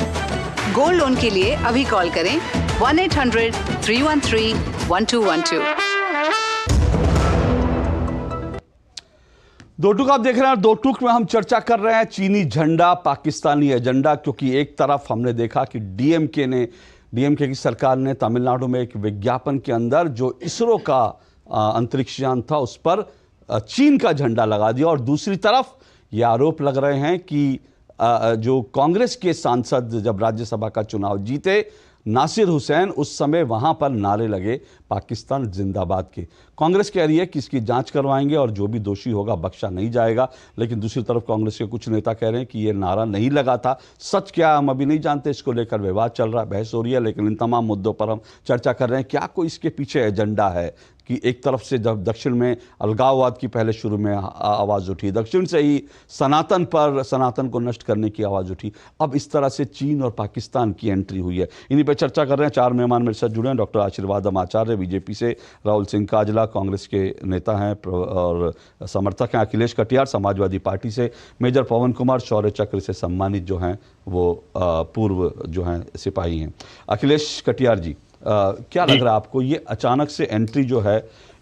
Gold loan के लिए अभी कॉल करें 1-800-313-1212। दो टूक आप देख रहे हैं। दो टूक में हम चर्चा कर रहे हैं चीनी झंडा, पाकिस्तानी एजेंडा, क्योंकि एक तरफ हमने देखा कि डीएमके की सरकार ने तमिलनाडु में एक विज्ञापन के अंदर जो इसरो का अंतरिक्ष यान था उस पर चीन का झंडा लगा दिया। और दूसरी तरफ ये आरोप लग रहे हैं कि जो कांग्रेस के सांसद जब राज्यसभा का चुनाव जीते, नासिर हुसैन, उस समय वहां पर नारे लगे पाकिस्तान जिंदाबाद के। कांग्रेस कह रही है कि इसकी जांच करवाएंगे और जो भी दोषी होगा बख्शा नहीं जाएगा, लेकिन दूसरी तरफ कांग्रेस के कुछ नेता कह रहे हैं कि ये नारा नहीं लगा था। सच क्या हम अभी नहीं जानते, इसको लेकर विवाद चल रहा है, बहस हो रही है, लेकिन इन तमाम मुद्दों पर हम चर्चा कर रहे हैं। क्या कोई इसके पीछे एजेंडा है कि एक तरफ से जब दक्षिण में अलगाववाद की पहले शुरू में आवाज़ उठी, दक्षिण से ही सनातन को नष्ट करने की आवाज़ उठी, अब इस तरह से चीन और पाकिस्तान की एंट्री हुई है। इन्हीं पर चर्चा कर रहे हैं। 4 मेहमान मेरे साथ जुड़े हैं। डॉक्टर आशीर्वादम आचार्य बीजेपी से, राहुल सिंह काजला कांग्रेस के नेता हैं और समर्थक हैं, अखिलेश कटियार समाजवादी पार्टी से, मेजर पवन कुमार शौर्य चक्र से सम्मानित जो हैं वो पूर्व जो हैं सिपाही हैं। अखिलेश कटियार जी, क्या लग रहा है आपको ये अचानक से एंट्री जो है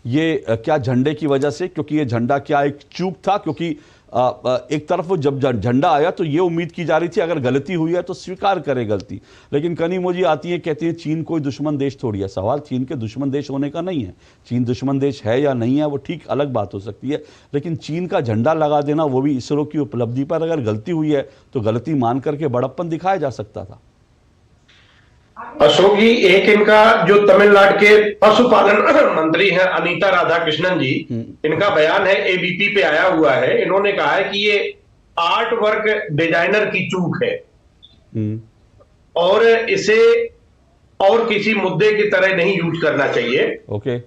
ये क्या झंडे की वजह से, क्योंकि ये झंडा क्या एक चूक था? क्योंकि एक तरफ वो जब झंडा आया तो ये उम्मीद की जा रही थी अगर गलती हुई है तो स्वीकार करे गलती, लेकिन कनिमोजी आती है कहती है चीन कोई दुश्मन देश थोड़ी है। सवाल चीन के दुश्मन देश होने का नहीं है, चीन दुश्मन देश है या नहीं है वो ठीक अलग बात हो सकती है, लेकिन चीन का झंडा लगा देना, वो भी इसरो की उपलब्धि पर, अगर गलती हुई है तो गलती मान करके बड़प्पन दिखाया जा सकता था। अशोक जी, एक इनका जो तमिलनाडु के पशुपालन मंत्री हैं अनीता राधाकृष्णन जी, इनका बयान है, एबीपी पे आया हुआ है। इन्होंने कहा है कि ये आर्ट वर्क डिजाइनर की चूक है और इसे और किसी मुद्दे की तरह नहीं यूज करना चाहिए। ओके।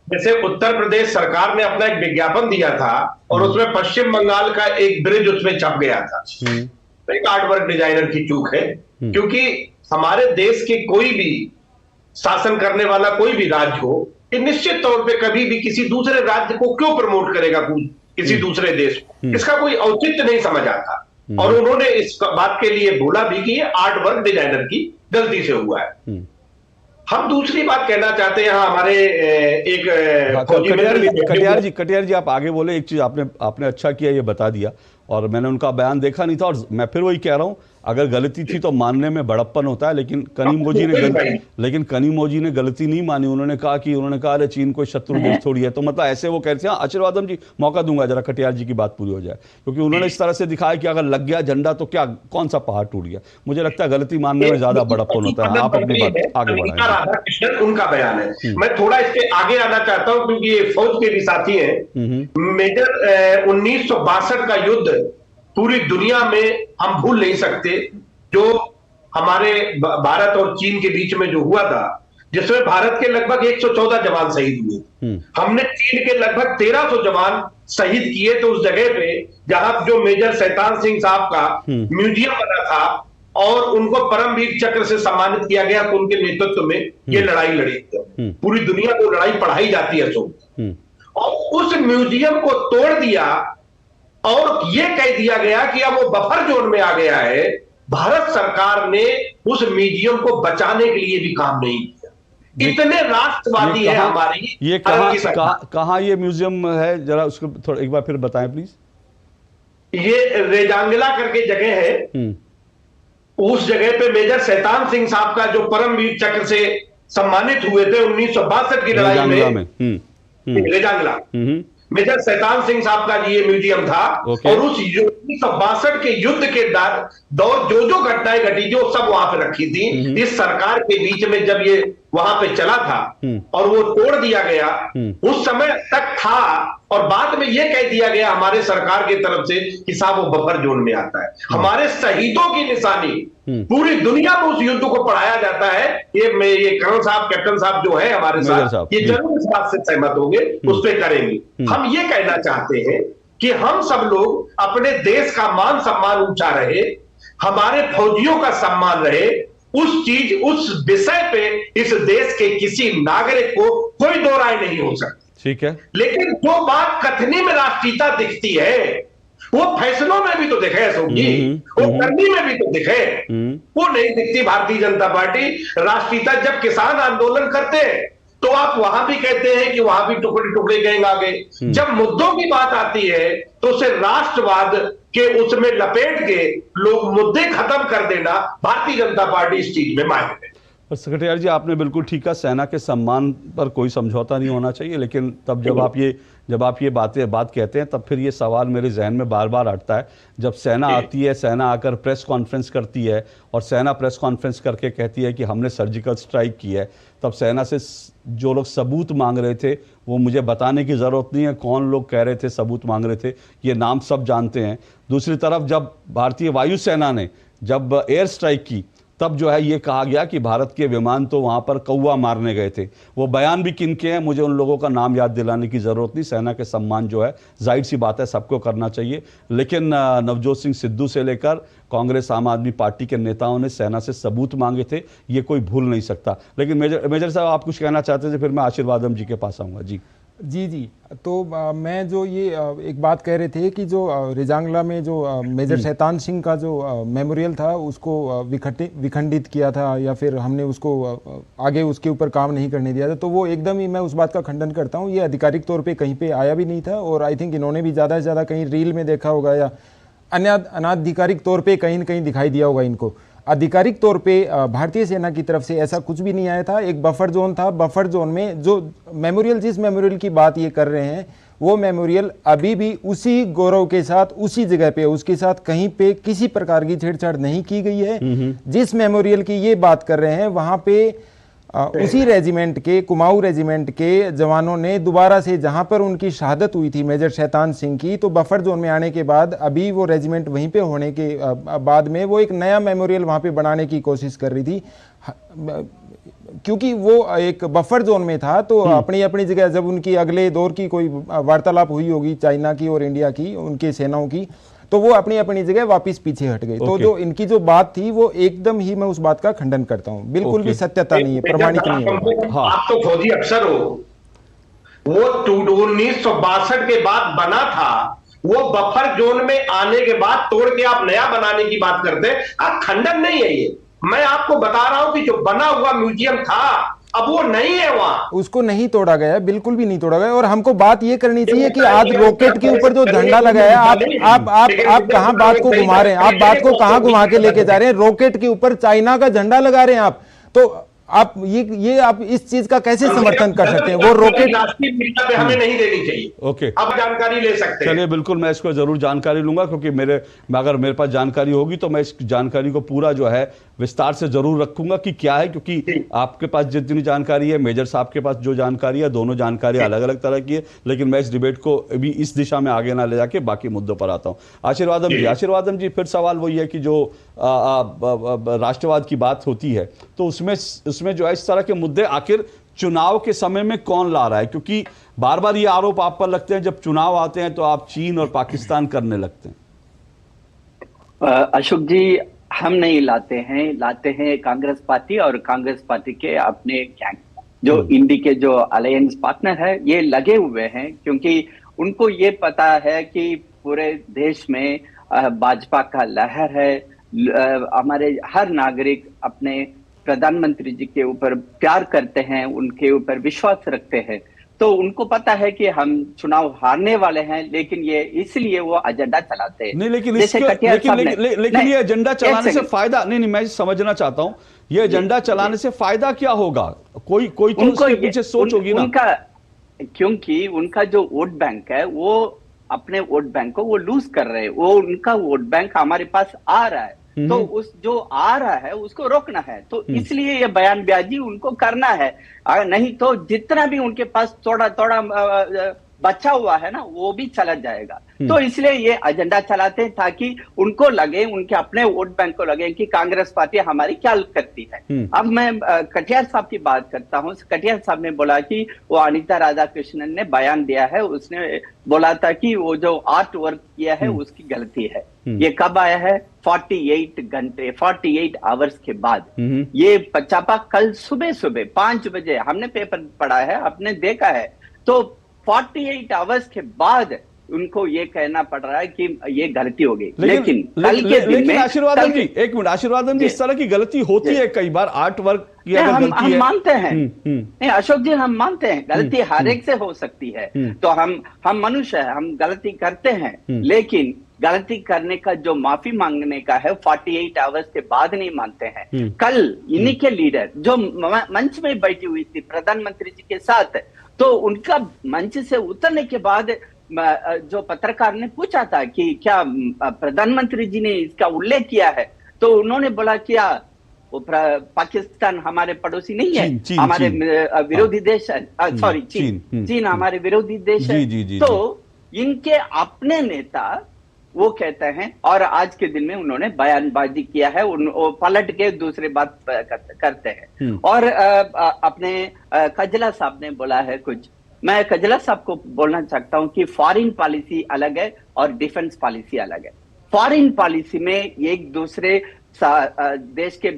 जैसे उत्तर प्रदेश सरकार ने अपना एक विज्ञापन दिया था और उसमें पश्चिम बंगाल का एक ब्रिज उसमें छप गया था, तो एक आर्ट वर्क डिजाइनर की चूक है। क्योंकि हमारे देश के कोई भी शासन करने वाला कोई भी राज्य हो, ये निश्चित तौर पे कभी भी किसी दूसरे राज्य को क्यों प्रमोट करेगा किसी दूसरे देश को, इसका कोई औचित्य नहीं समझ आता। और उन्होंने इस बात के लिए बोला भी कि ये आर्ट वर्क डिजाइनर की गलती से हुआ है। हम दूसरी बात कहना चाहते हैं, यहाँ हमारे एक कटियार जी आप आगे बोले। एक चीज आपने अच्छा किया, ये बता दिया, और मैंने उनका बयान देखा नहीं था, और मैं फिर वही कह रहा हूं, अगर गलती थी तो मानने में बड़प्पन होता है, लेकिन कनिमोजी ने गलती नहीं मानी। उन्होंने कहा अरे चीन कोई शत्रु देश थोड़ी है, तो मतलब ऐसे वो कहते हैं। आशीर्वादम जी मौका दूंगा जरा कटियार जी की बात पूरी हो जाए, क्योंकि उन्होंने इस तरह से दिखाया कि अगर लग गया झंडा तो क्या कौन सा पहाड़ टूट गया। मुझे लगता है गलती मानने में ज्यादा बड़प्पन होता है। आप अपनी बात आगे बढ़ाएं। राधाकृष्णन उनका बयान है, मैं थोड़ा इसके आगे आना चाहता हूं क्योंकि ये फौज के भी साथी हैं। मेजर 1962 का युद्ध पूरी दुनिया में हम भूल नहीं सकते, जो हमारे भारत और चीन के बीच में जो हुआ था, जिसमें भारत के लगभग 114 जवान शहीद हुए। हमने चीन के लगभग 1300 जवान शहीद किए। तो उस जगह पे जहां जो मेजर शैतान सिंह साहब का म्यूजियम बना था और उनको परमवीर चक्र से सम्मानित किया गया, तो उनके नेतृत्व में ये लड़ाई लड़ी। पूरी दुनिया को लड़ाई पढ़ाई जाती है और उस म्यूजियम को तोड़ दिया और यह कह दिया गया कि अब वो बफर जोन में आ गया है। भारत सरकार ने उस म्यूजियम को बचाने के लिए भी काम नहीं किया। इतने राष्ट्रवादी है हमारी ये कहां ये म्यूजियम है, जरा उसको थोड़ा एक बार फिर बताएं प्लीज। ये रेजांगला करके जगह है, उस जगह पे मेजर शैतान सिंह साहब का जो परमवीर चक्र से सम्मानित हुए थे 1962 की लड़ाई में, रेजांगला मेजर शैतान सिंह साहब का ये म्यूजियम था। और उस 1962 के युद्ध के दौर जो घटनाएं घटी जो सब वहां पे रखी थी। इस सरकार के बीच में जब ये वहां पे चला था और वो तोड़ दिया गया, उस समय तक था और बाद में ये कह दिया गया हमारे सरकार की तरफ से कि साहब वो बफर जोन में आता है। हमारे शहीदों की निशानी पूरी दुनिया में उस युद्ध को पढ़ाया जाता है। ये कर्नल साहब, कैप्टन साहब जो है हमारे साथ, ये जरूर इस बात से सहमत होंगे, उस पर करेंगे। हम ये कहना चाहते हैं कि हम सब लोग अपने देश का मान सम्मान ऊंचा रहे, हमारे फौजियों का सम्मान रहे, उस विषय पे इस देश के किसी नागरिक को कोई दो राय नहीं हो सकती। ठीक है, लेकिन जो बात कथनी में राष्ट्रीयता दिखती है वो फैसलों में भी तो दिखे अशोक जी, वो करनी में भी तो दिखे, वो नहीं दिखती भारतीय जनता पार्टी। राष्ट्रीयता जब किसान आंदोलन करते हैं तो आप वहां भी कहते हैं कि वहां भी टुकड़े टुकड़े गैंग आ गए। जब मुद्दों की बात आती है तो उसे राष्ट्रवाद के उसमें लपेट के लोग मुद्दे खत्म कर देना, भारतीय जनता पार्टी इस चीज में माहिर है। सेक्रेटरी जी आपने बिल्कुल ठीक कहा, सेना के सम्मान पर कोई समझौता नहीं होना चाहिए, लेकिन तब जब आप ये जब आप ये बात कहते हैं तब फिर ये सवाल मेरे जहन में बार बार अटता है। जब सेना आती है, सेना आकर प्रेस कॉन्फ्रेंस करती है और सेना प्रेस कॉन्फ्रेंस करके कहती है कि हमने सर्जिकल स्ट्राइक की है, तब सेना से जो लोग सबूत मांग रहे थे वो मुझे बताने की ज़रूरत नहीं है कौन लोग कह रहे थे सबूत मांग रहे थे, ये नाम सब जानते हैं। दूसरी तरफ जब भारतीय वायुसेना ने जब एयर स्ट्राइक की तब जो है ये कहा गया कि भारत के विमान तो वहाँ पर कौवा मारने गए थे। वो बयान भी किनके हैं मुझे उन लोगों का नाम याद दिलाने की ज़रूरत नहीं। सेना के सम्मान जो है जाहिर सी बात है सबको करना चाहिए, लेकिन नवजोत सिंह सिद्धू से लेकर कांग्रेस आम आदमी पार्टी के नेताओं ने सेना से सबूत मांगे थे, ये कोई भूल नहीं सकता। लेकिन मेजर साहब आप कुछ कहना चाहते थे, फिर मैं आशीर्वादम जी के पास आऊँगा। जी। तो मैं जो ये एक बात कह रहे थे कि जो रेजांगला में जो मेजर शैतान सिंह का जो मेमोरियल था उसको विखंडित किया था या फिर हमने उसको आगे उसके ऊपर काम नहीं करने दिया था, तो वो एकदम ही मैं उस बात का खंडन करता हूँ। ये आधिकारिक तौर पे कहीं पे आया भी नहीं था और आई थिंक इन्होंने भी ज़्यादा से ज़्यादा कहीं रील में देखा होगा या अनाधिकारिक तौर पर कहीं न कहीं दिखाई दिया होगा इनको। आधिकारिक तौर पे भारतीय सेना की तरफ से ऐसा कुछ भी नहीं आया था। एक बफर जोन था, बफर जोन में जो मेमोरियल, जिस मेमोरियल की बात ये कर रहे हैं वो मेमोरियल अभी भी उसी गौरव के साथ उसी जगह पे, उसके साथ कहीं पे किसी प्रकार की छेड़छाड़ नहीं की गई है। जिस मेमोरियल की ये बात कर रहे हैं वहां पे उसी रेजिमेंट के, कुमाऊं रेजिमेंट के जवानों ने दोबारा से, जहां पर उनकी शहादत हुई थी मेजर शैतान सिंह की, तो बफर जोन में आने के बाद अभी वो रेजिमेंट वहीं पे होने के बाद में वो एक नया मेमोरियल वहां पे बनाने की कोशिश कर रही थी, क्योंकि वो एक बफर जोन में था। तो अपनी अपनी जगह जब उनकी अगले दौर की कोई वार्तालाप हुई होगी चाइना की और इंडिया की, उनके सेनाओं की, तो वो अपनी अपनी जगह वापस पीछे हट गए। तो जो इनकी जो बात थी वो एकदम ही मैं उस बात का खंडन करता हूं, बिल्कुल भी सत्यता नहीं है, प्रमाणित नहीं है। आप तो फौजी अफसर हो, वो 1962 के बाद बना था, वो बफर जोन में आने के बाद तोड़ के आप नया बनाने की बात करते हैं। आप खंडन नहीं है ये, मैं आपको बता रहा हूं कि जो बना हुआ म्यूजियम था अब वो नहीं है वहां, उसको नहीं तोड़ा गया, बिल्कुल भी नहीं तोड़ा गया। और हमको बात ये करनी चाहिए कि आज रॉकेट के ऊपर जो झंडा लगाया, आप कहां बात को घुमा रहे हैं, आप बात को कहां घुमा के लेके जा रहे हैं। रॉकेट के ऊपर चाइना का झंडा लगा रहे हैं आप, तो आप ये आप इस चीज का कैसे समर्थन कर सकते हैं? वो रॉकेट पे हमें नहीं देनी चाहिए। ओके, आप जानकारी ले सकते हैं। चलिए, बिल्कुल मैं इसको जरूर जानकारी लूंगा, क्योंकि अगर मेरे पास जानकारी होगी तो मैं इस जानकारी को पूरा जो है विस्तार से जरूर रखूंगा कि क्या है, क्योंकि आपके पास जितनी जानकारी है, मेजर साहब के पास जो जानकारी है, दोनों जानकारी अलग अलग तरह की है। लेकिन मैं इस डिबेट को भी इस दिशा में आगे ना ले जाके बाकी मुद्दों पर आता हूं। आशीर्वादम जी, फिर सवाल वही है कि जो राष्ट्रवाद की बात होती है तो उसमें जो है इस तरह के मुद्दे आखिर चुनाव के समय में कौन ला रहा है? क्योंकि बार बार ये आरोप आप पर लगते हैं जब चुनाव आते हैं तो आप चीन और पाकिस्तान करने लगते हैं। अशोक जी, हम नहीं लाते हैं कांग्रेस पार्टी और कांग्रेस पार्टी के अपने गैंग, जो इंडी के जो अलायंस पार्टनर है, ये लगे हुए हैं, क्योंकि उनको ये पता है कि पूरे देश में भाजपा का लहर है। हमारे हर नागरिक अपने प्रधानमंत्री जी के ऊपर प्यार करते हैं, उनके ऊपर विश्वास रखते हैं, तो उनको पता है कि हम चुनाव हारने वाले हैं, लेकिन ये इसलिए वो एजेंडा चलाते हैं। नहीं, लेकिन ये एजेंडा चलाने से फायदा नहीं, मैं समझना चाहता हूं, ये एजेंडा चलाने से फायदा क्या होगा? कोई तो उसके पीछे सोच होगी ना। क्योंकि उनका जो वोट बैंक है, वो अपने वोट बैंक को वो लूज कर रहे हैं। वो उनका वोट बैंक हमारे पास आ रहा है, तो उस जो आ रहा है उसको रोकना है, तो इसलिए ये बयानबाजी उनको करना है। नहीं तो जितना भी उनके पास थोड़ा बचा हुआ है ना, वो भी चला जाएगा। तो इसलिए ये एजेंडा चलाते हैं ताकि उनको लगे, उनके अपने वोट बैंक को लगे कि कांग्रेस पार्टी हमारी क्या करती है। अब मैं कटियार साहब की बात करता हूँ। कटियार साहब ने बोला कि वो अनीता राधाकृष्णन ने बयान दिया है, उसने बोला था कि वो जो आर्ट वर्क किया है उसकी गलती है। ये कब आया है? 48 घंटे 48 आवर्स के बाद। ये छापा कल सुबह 5 बजे हमने पेपर पढ़ा है, आपने देखा है। तो 48 आवर्स के बाद उनको ये कहना पड़ रहा है कि ये गलती हो गई। लेकिन कल के दिन में आशीर्वादम जी, एक मिनट आशीर्वादम जी, इस तरह की गलती होती है कई बार, आर्ट वर्क की अगर गलती है। हम मानते हैं, नहीं अशोक जी, हम मानते हैं गलती हर एक से हो सकती है, तो हम मनुष्य है, हम गलती करते हैं, लेकिन गलती करने का जो माफी मांगने का है 48 आवर्स के बाद नहीं मानते हैं। कल इन्हीं के लीडर जो मंच में बैठी हुई थी प्रधानमंत्री जी के साथ, तो उनका मंच से उतरने के बाद जो पत्रकार ने पूछा था कि क्या प्रधानमंत्री जी ने इसका उल्लेख किया है, तो उन्होंने बोला क्या वो पाकिस्तान हमारे पड़ोसी नहीं है, हमारे विरोधी देश है, सॉरी चीन हमारे विरोधी देश है। तो इनके अपने नेता वो कहते हैं, और आज के दिन में उन्होंने बयानबाजी किया है, वो पलट के दूसरी बात करते हैं। और अपने कजला साहब ने बोला है कुछ, मैं कजला साहब को बोलना चाहता हूं कि फॉरेन पॉलिसी अलग है और डिफेंस पॉलिसी अलग है। फॉरेन पॉलिसी में एक दूसरे देश के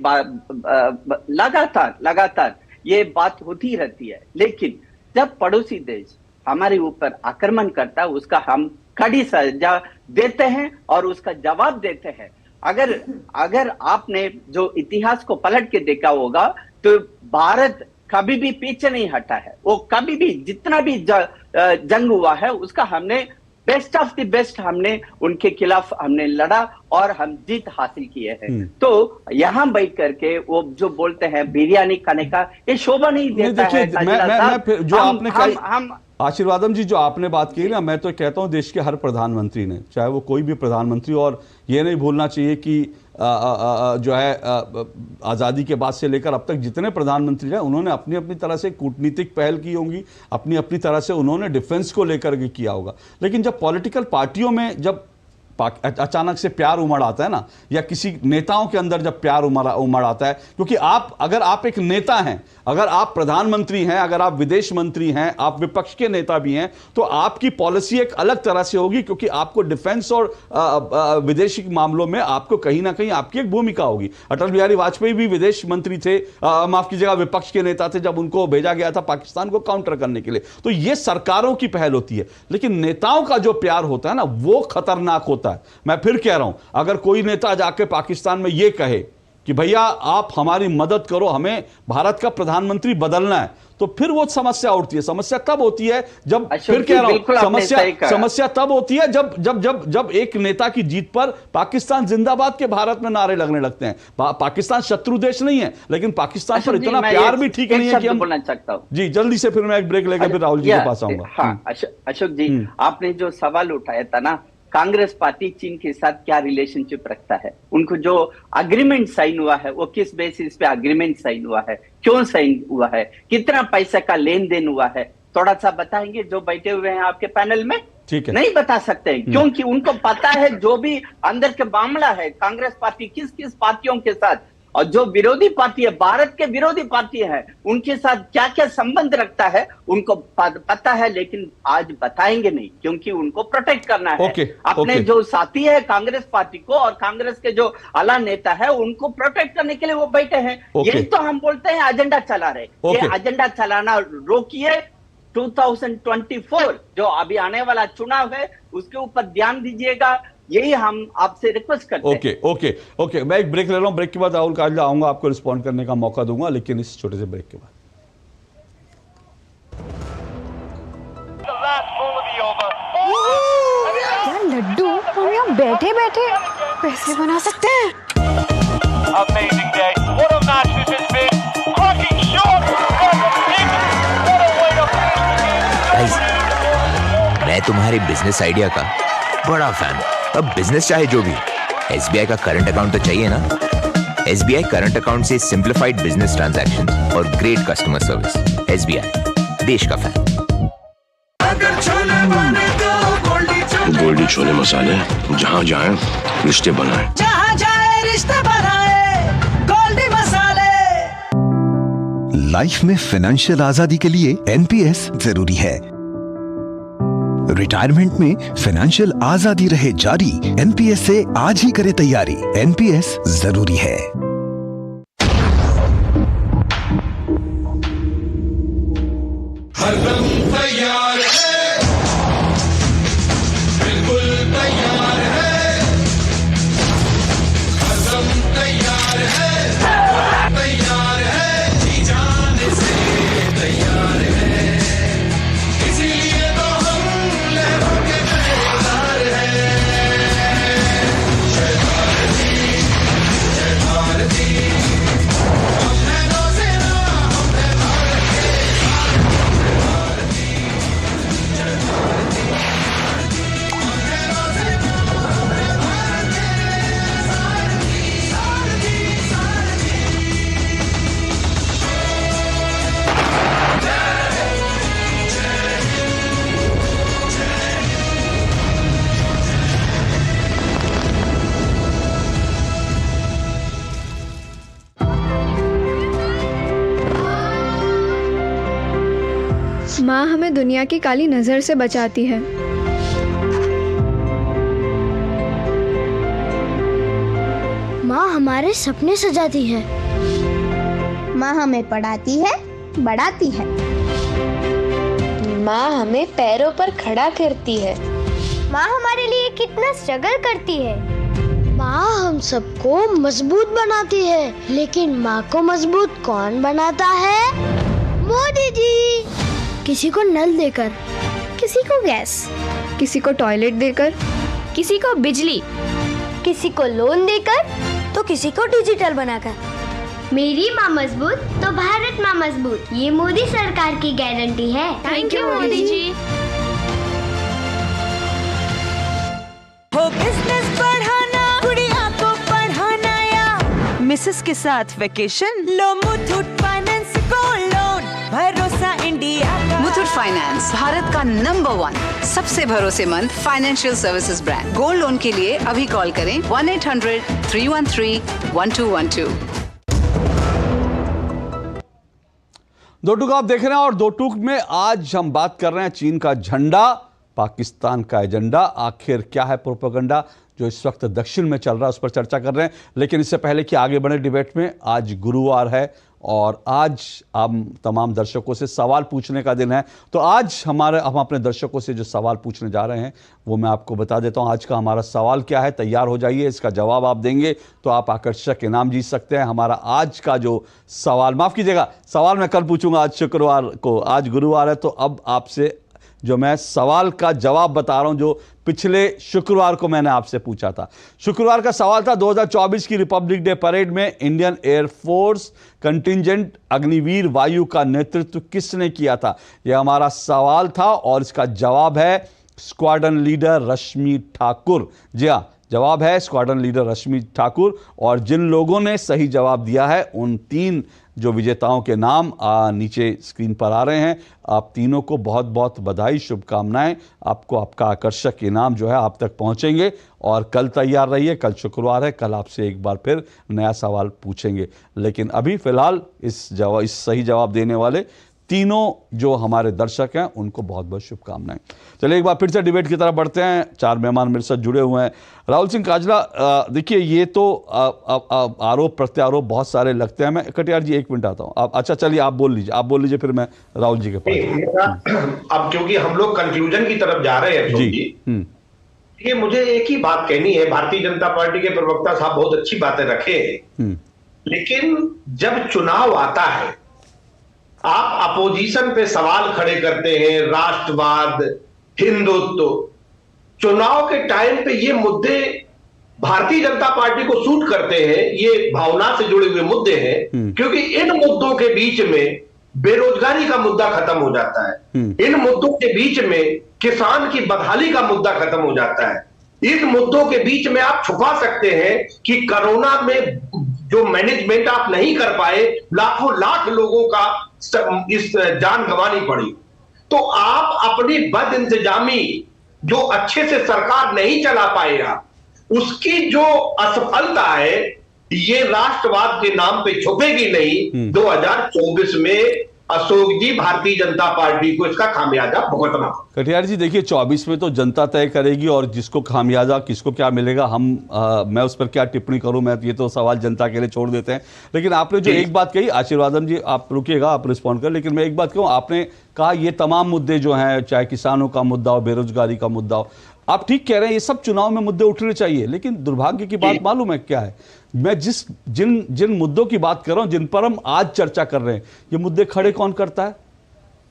लगातार ये बात होती रहती है, लेकिन जब पड़ोसी देश हमारे ऊपर आक्रमण करता है उसका हम कड़ी सजा देते हैं और उसका जवाब देते हैं। अगर आपने जो इतिहास को पलट के देखा होगा तो भारत कभी भी पीछे नहीं हटा है, वो कभी भी जितना भी जंग हुआ है उसका हमने बेस्ट ऑफ द बेस्ट हमने उनके खिलाफ हमने लड़ा और हम जीत हासिल किए हैं। तो यहाँ बैठ करके वो जो बोलते हैं बिरयानी खाने का, ये शोभा नहीं देता है। जो आपने कहा आशीर्वादम जी, जो आपने बात की ना, मैं तो कहता हूं देश के हर प्रधानमंत्री ने, चाहे वो कोई भी प्रधानमंत्री, और ये नहीं भूलना चाहिए कि जो है आज़ादी के बाद से लेकर अब तक जितने प्रधानमंत्री हैं उन्होंने अपनी अपनी तरह से कूटनीतिक पहल की होंगी, अपनी अपनी तरह से उन्होंने डिफेंस को लेकर के किया होगा। लेकिन जब पॉलिटिकल पार्टियों में जब अचानक से प्यार उमड़ आता है ना, या किसी नेताओं के अंदर जब प्यार उमड़ आता है, क्योंकि अगर आप एक नेता हैं, अगर आप प्रधानमंत्री हैं, अगर आप विदेश मंत्री हैं, आप विपक्ष के नेता भी हैं, तो आपकी पॉलिसी एक अलग तरह से होगी, क्योंकि आपको डिफेंस और विदेशी मामलों में आपको कहीं ना कहीं आपकी एक भूमिका होगी। अटल बिहारी वाजपेयी भी विदेश मंत्री थे, माफ कीजिएगा विपक्ष के नेता थे, जब उनको भेजा गया था पाकिस्तान को काउंटर करने के लिए। तो ये सरकारों की पहल होती है, लेकिन नेताओं का जो प्यार होता है ना, वो खतरनाक होता है। मैं फिर कह रहा हूं, अगर कोई नेता जाके पाकिस्तान में यह कहे कि भैया आप हमारी मदद करो, हमें भारत का प्रधानमंत्री बदलना है, तो फिर वो समस्या उठती है। समस्या तब होती है जब, फिर कह रहा हूं, समस्या तब होती है जब जब जब जब एक नेता की जीत पर पाकिस्तान जिंदाबाद के भारत में नारे लगने लगते हैं। पाकिस्तान शत्रु देश नहीं है, लेकिन पाकिस्तान पर इतना प्यार भी ठीक नहीं है कि हम बोलना चाहता हूं जी, जल्दी से फिर मैं एक ब्रेक लेकर फिर राहुल जी के पास आऊंगा। हाँ अशोक जी, आपने जो सवाल उठाया था ना, कांग्रेस पार्टी चीन के साथ क्या रिलेशनशिप रखता है, उनको जो अग्रीमेंट साइन हुआ है वो किस बेसिस पे अग्रीमेंट साइन हुआ है, क्यों साइन हुआ है, कितना पैसा का लेन देन हुआ है, थोड़ा सा बताएंगे जो बैठे हुए हैं आपके पैनल में? ठीक है, नहीं बता सकते क्योंकि उनको पता है जो भी अंदर के मामला है, कांग्रेस पार्टी किस किस पार्टियों के साथ, और जो विरोधी पार्टी है, भारत के विरोधी पार्टी है, उनके साथ क्या क्या संबंध रखता है उनको पता है, लेकिन आज बताएंगे नहीं क्योंकि उनको प्रोटेक्ट करना है। अपने जो साथी है कांग्रेस पार्टी को और कांग्रेस के जो आला नेता है उनको प्रोटेक्ट करने के लिए वो बैठे हैं। यही तो हम बोलते हैं एजेंडा चला रहे, ये एजेंडा चलाना रोकिए। 2024 जो अभी आने वाला चुनाव है उसके ऊपर ध्यान दीजिएगा, यही हम आपसे रिक्वेस्ट करते हैं। ओके, मैं एक ब्रेक ले रहा हूं, ब्रेक के बाद राहुल काजला आऊंगा, आपको रिस्पॉन्ड करने का मौका दूंगा, लेकिन इस छोटे से ब्रेक के बाद। क्या लड्डू हम यहाँ बैठे बैठे पैसे बना सकते हैं? मैं तुम्हारी बिजनेस आइडिया का बड़ा फैन हूं। अब बिजनेस चाहे जो भी, SBI का करंट अकाउंट तो चाहिए ना। SBI करंट अकाउंट से सिंप्लीफाइड बिजनेस ट्रांजैक्शन और ग्रेट कस्टमर सर्विस। SBI, देश का फैन। गोल्डी छोले मसाले, जहाँ जाए रिश्ते बनाए, जहाँ जाए रिश्ते बनाए, गोल्डी मसाले। लाइफ में फाइनेंशियल आजादी के लिए NPS जरूरी है। रिटायरमेंट में फाइनेंशियल आजादी रहे जारी, NPS से आज ही करे तैयारी। NPS जरूरी है। हरदम तैयार है, माँ हमें दुनिया की काली नजर से बचाती है। माँ हमारे सपने सजाती है। माँ हमें पढ़ाती है, बढ़ाती है। माँ हमें पैरों पर खड़ा करती है। माँ हमारे लिए कितना स्ट्रगल करती है। माँ हम सबको मजबूत बनाती है, लेकिन माँ को मजबूत कौन बनाता है? मोदी जी। किसी को नल देकर, किसी को गैस, किसी को टॉयलेट देकर, किसी को बिजली, किसी को लोन देकर, तो किसी को डिजिटल बनाकर। मेरी माँ मजबूत तो भारत माँ मजबूत, ये मोदी सरकार की गारंटी है। Thank you Modi ji. हो बिजनेस बढ़ाना, गुड़िया को पढ़ाना या मिसेस के साथ वेकेशन, लो मुथूट फाइनेंस गोल्ड लोन, भरोसा इंडिया का। मुथूट फाइनेंस भारत का नंबर 1 सबसे भरोसेमंद financial services brand. Gold loan के लिए अभी कॉल करें 1-800-313-1212। दो टूक आप देख रहे हैं और दो टूक में आज हम बात कर रहे हैं चीन का झंडा, पाकिस्तान का एजेंडा, आखिर क्या है प्रोपेगेंडा जो इस वक्त दक्षिण में चल रहा है, उस पर चर्चा कर रहे हैं। लेकिन इससे पहले कि आगे बढ़े डिबेट में, आज गुरुवार है और आज हम तमाम दर्शकों से सवाल पूछने का दिन है। तो आज हम अपने दर्शकों से जो सवाल पूछने जा रहे हैं वो मैं आपको बता देता हूं। आज का हमारा सवाल क्या है, तैयार हो जाइए। इसका जवाब आप देंगे तो आप आकर्षक इनाम जीत सकते हैं। हमारा आज का जो सवाल, माफ़ कीजिएगा, सवाल मैं कल पूछूंगा, आज शुक्रवार को, आज गुरुवार है। तो अब आपसे जो मैं सवाल का जवाब बता रहा हूं जो पिछले शुक्रवार को मैंने आपसे पूछा था। शुक्रवार का सवाल था 2024 की रिपब्लिक डे परेड में इंडियन एयरफोर्स कंटिंजेंट अग्निवीर वायु का नेतृत्व किसने किया था, यह हमारा सवाल था और इसका जवाब है स्क्वाड्रन लीडर रश्मि ठाकुर। जी हाँ, जवाब है स्क्वाड्रन लीडर रश्मि ठाकुर। और जिन लोगों ने सही जवाब दिया है उन 3 जो विजेताओं के नाम नीचे स्क्रीन पर आ रहे हैं, आप तीनों को बहुत बहुत बधाई, शुभकामनाएं। आपको आपका आकर्षक इनाम जो है आप तक पहुंचेंगे। और कल तैयार रहिए, कल शुक्रवार है, कल आपसे एक बार फिर नया सवाल पूछेंगे। लेकिन अभी फिलहाल इस सही जवाब देने वाले तीनों जो हमारे दर्शक हैं उनको बहुत बहुत शुभकामनाएं। चलिए एक बार फिर से डिबेट की तरफ बढ़ते हैं। 4 मेहमान मेरे साथ जुड़े हुए हैं। राहुल सिंह काजला, देखिए ये तो आरोप प्रत्यारोप बहुत सारे लगते हैं। मैं कटियार जी 1 मिनट आता हूँ। अच्छा चलिए आप बोल लीजिए, फिर मैं राहुल जी के पास। अब क्योंकि हम लोग कंक्लूजन की तरफ जा रहे हैं जी, ये मुझे एक ही बात कहनी है, भारतीय जनता पार्टी के प्रवक्ता साहब बहुत अच्छी बातें रखे हैं, लेकिन जब चुनाव आता है आप अपोजिशन पे सवाल खड़े करते हैं, राष्ट्रवाद, हिंदुत्व। चुनाव के टाइम पे ये मुद्दे भारतीय जनता पार्टी को सूट करते हैं, ये भावना से जुड़े हुए मुद्दे हैं, क्योंकि इन मुद्दों के बीच में बेरोजगारी का मुद्दा खत्म हो जाता है, इन मुद्दों के बीच में किसान की बदहाली का मुद्दा खत्म हो जाता है, इन मुद्दों के बीच में आप छुपा सकते हैं कि कोरोना में जो मैनेजमेंट आप नहीं कर पाए, लाखों लाख लोगों का इस जान गंवानी पड़ी। तो आप अपनी बद इंतजामी जो अच्छे से सरकार नहीं चला पाएगा, उसकी जो असफलता है ये राष्ट्रवाद के नाम पे छुपेगी नहीं। 2024 में अशोक जी भारतीय जनता पार्टी को इसका खामियाजा भुगतना। कटियार जी देखिए 24 में तो जनता तय करेगी और जिसको खामियाजा किसको क्या मिलेगा मैं उस पर क्या टिप्पणी करूं, मैं ये तो सवाल जनता के लिए छोड़ देते हैं। लेकिन आपने जो एक बात कही, आशीर्वादम जी आप रुकिएगा, आप रिस्पॉन्ड कर, लेकिन मैं एक बात कहूं, आपने कहा ये तमाम मुद्दे जो हैं, चाहे किसानों का मुद्दा हो, बेरोजगारी का मुद्दा हो, आप ठीक कह रहे हैं, ये सब चुनाव में मुद्दे उठने चाहिए। लेकिन दुर्भाग्य की बात मालूम है क्या है, मैं जिन मुद्दों की बात कर रहा हूं, जिन पर हम आज चर्चा कर रहे हैं, ये मुद्दे खड़े कौन करता है,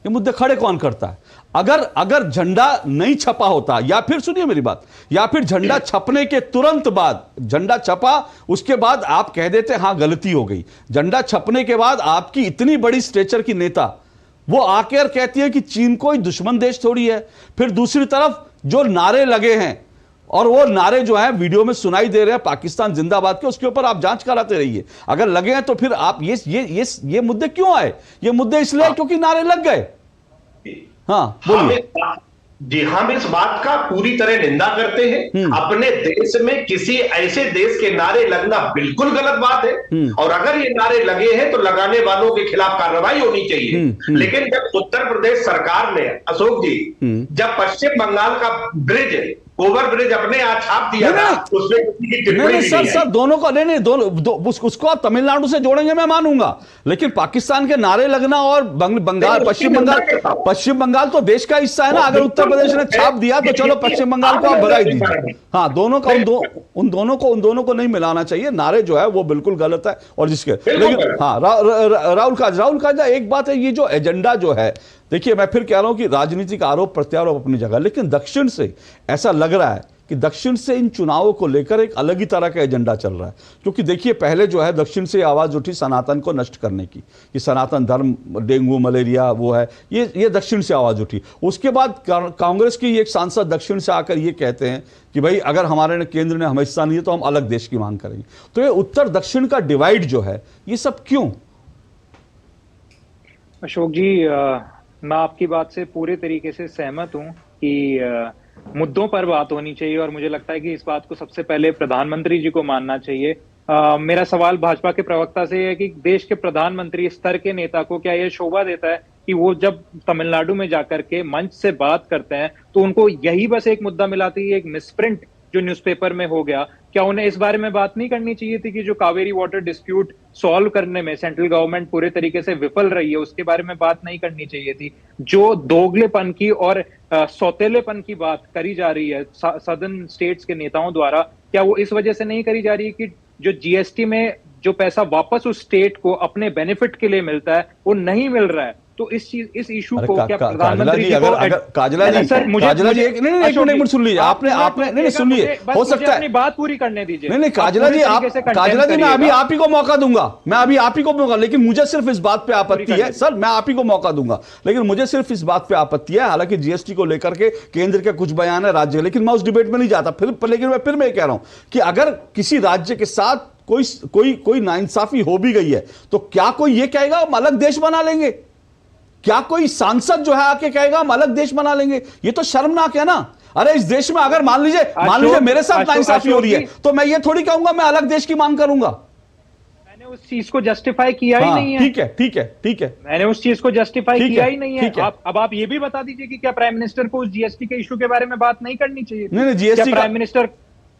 ये मुद्दे खड़े कौन करता है? अगर झंडा नहीं छपा होता, या फिर सुनिए मेरी बात, या फिर झंडा छपने के तुरंत बाद, झंडा छपा उसके बाद आप कह देते हां गलती हो गई, झंडा छपने के बाद आपकी इतनी बड़ी स्टेचर की नेता वो आकर कहती है कि चीन कोई दुश्मन देश थोड़ी है, फिर दूसरी तरफ जो नारे लगे हैं और वो नारे जो हैं वीडियो में सुनाई दे रहे हैं पाकिस्तान जिंदाबाद के, उसके ऊपर आप जांच कराते रहिए। अगर लगे हैं तो फिर आप ये मुद्दे क्यों आए? ये मुद्दे इसलिए क्योंकि नारे लग गए। हाँ बोलिए। जी, हम इस बात का पूरी तरह निंदा करते हैं। अपने देश में किसी ऐसे देश के नारे लगना बिल्कुल गलत बात है, और अगर ये नारे लगे हैं तो लगाने वालों के खिलाफ कार्रवाई होनी चाहिए। लेकिन जब उत्तर प्रदेश सरकार ने, अशोक जी, जब पश्चिम बंगाल का ब्रिज, ओवर ब्रिज अपने यहाँ छाप दिया था, उसमें किसी की टिप्पणी नहीं। सर दोनों को नहीं, दोनों उसको आप तमिलनाडु से जोड़ेंगे मैं मानूंगा, लेकिन पाकिस्तान के नारे लगना और बंगाल, पश्चिम बंगाल तो देश का हिस्सा है ना। अगर उत्तर प्रदेश ने छाप दिया तो चलो पश्चिम बंगाल को आप बधाई दीजिए। हाँ, दोनों का उन दोनों को नहीं मिलाना चाहिए। नारे जो है वो बिल्कुल गलत है। और जिसके लेकिन हाँ, राहुल काजा, एक बात है, ये जो एजेंडा जो है, देखिए मैं फिर कह रहा हूं कि राजनीतिक आरोप प्रत्यारोप अपनी जगह, लेकिन दक्षिण से ऐसा लग रहा है कि दक्षिण से इन चुनावों को लेकर एक अलग ही तरह का एजेंडा चल रहा है। क्योंकि देखिए पहले जो है दक्षिण से आवाज उठी सनातन को नष्ट करने की, कि सनातन धर्म, डेंगू, मलेरिया वो है, ये दक्षिण से आवाज उठी। उसके बाद कांग्रेस की एक सांसद दक्षिण से आकर ये कहते हैं कि भाई अगर हमारे केंद्र ने हमें हिस्सा नहीं है तो हम अलग देश की मांग करेंगे। तो ये उत्तर दक्षिण का डिवाइड जो है, ये सब क्यों? अशोक जी, मैं आपकी बात से पूरे तरीके से सहमत हूं कि मुद्दों पर बात होनी चाहिए, और मुझे लगता है कि इस बात को सबसे पहले प्रधानमंत्री जी को मानना चाहिए। मेरा सवाल भाजपा के प्रवक्ता से है कि देश के प्रधानमंत्री स्तर के नेता को क्या यह शोभा देता है कि वो जब तमिलनाडु में जाकर के मंच से बात करते हैं तो उनको यही बस एक मुद्दा मिलाती है, एक मिसप्रिंट जो न्यूज़पेपर में हो गया। क्या उन्हें इस बारे में बात नहीं करनी चाहिए थी कि जो कावेरी वाटर डिस्प्यूट सॉल्व करने में सेंट्रल गवर्नमेंट पूरे तरीके से विफल रही है, उसके बारे में बात नहीं करनी चाहिए थी? जो दोगलेपन की और सौतेलेपन की बात करी जा रही है सदर्न स्टेट्स के नेताओं द्वारा, क्या वो इस वजह से नहीं करी जा रही है कि जो जीएसटी में जो पैसा वापस उस स्टेट को अपने बेनिफिट के लिए मिलता है वो नहीं मिल रहा है? तो इस इशू को क्या प्रधानमंत्री जी को काजला जी एक मिनट सुन लीजिए। आपने नहीं सुनिए, हो सकता है अपनी बात पूरी करने दीजिए। नहीं काजला जी मैं अभी आप ही को मौका दूंगा, लेकिन मुझे सिर्फ इस बात पे आपत्ति है। सर मैं आप ही को मौका दूंगा, लेकिन मुझे सिर्फ इस बात पे आपत्ति है। हालांकि जीएसटी को लेकर के केंद्र के कुछ बयान है राज्य, लेकिन मैं उस डिबेट में नहीं जाता। लेकिन मैं कह रहा हूं कि अगर किसी राज्य के साथ कोई नाइंसाफी हो भी गई है तो क्या कोई ये कहेगा हम अलग देश बना लेंगे? क्या कोई सांसद जो है आके कहेगा हम अलग देश बना लेंगे? ये तो शर्मनाक है ना। अरे इस देश में अगर मान लीजिए मेरे साथ नाइंसाफी हो रही है तो मैं ये थोड़ी कहूंगा मैं अलग देश की मांग करूंगा। मैंने उस चीज को जस्टिफाई किया ही नहीं है। ठीक है, मैंने उस चीज को जस्टिफाई किया ही नहीं है। अब आप ये भी बता दीजिए कि क्या प्राइम मिनिस्टर को उस जीएसटी के इशू के बारे में बात नहीं करनी चाहिए? नहीं, जीएसटी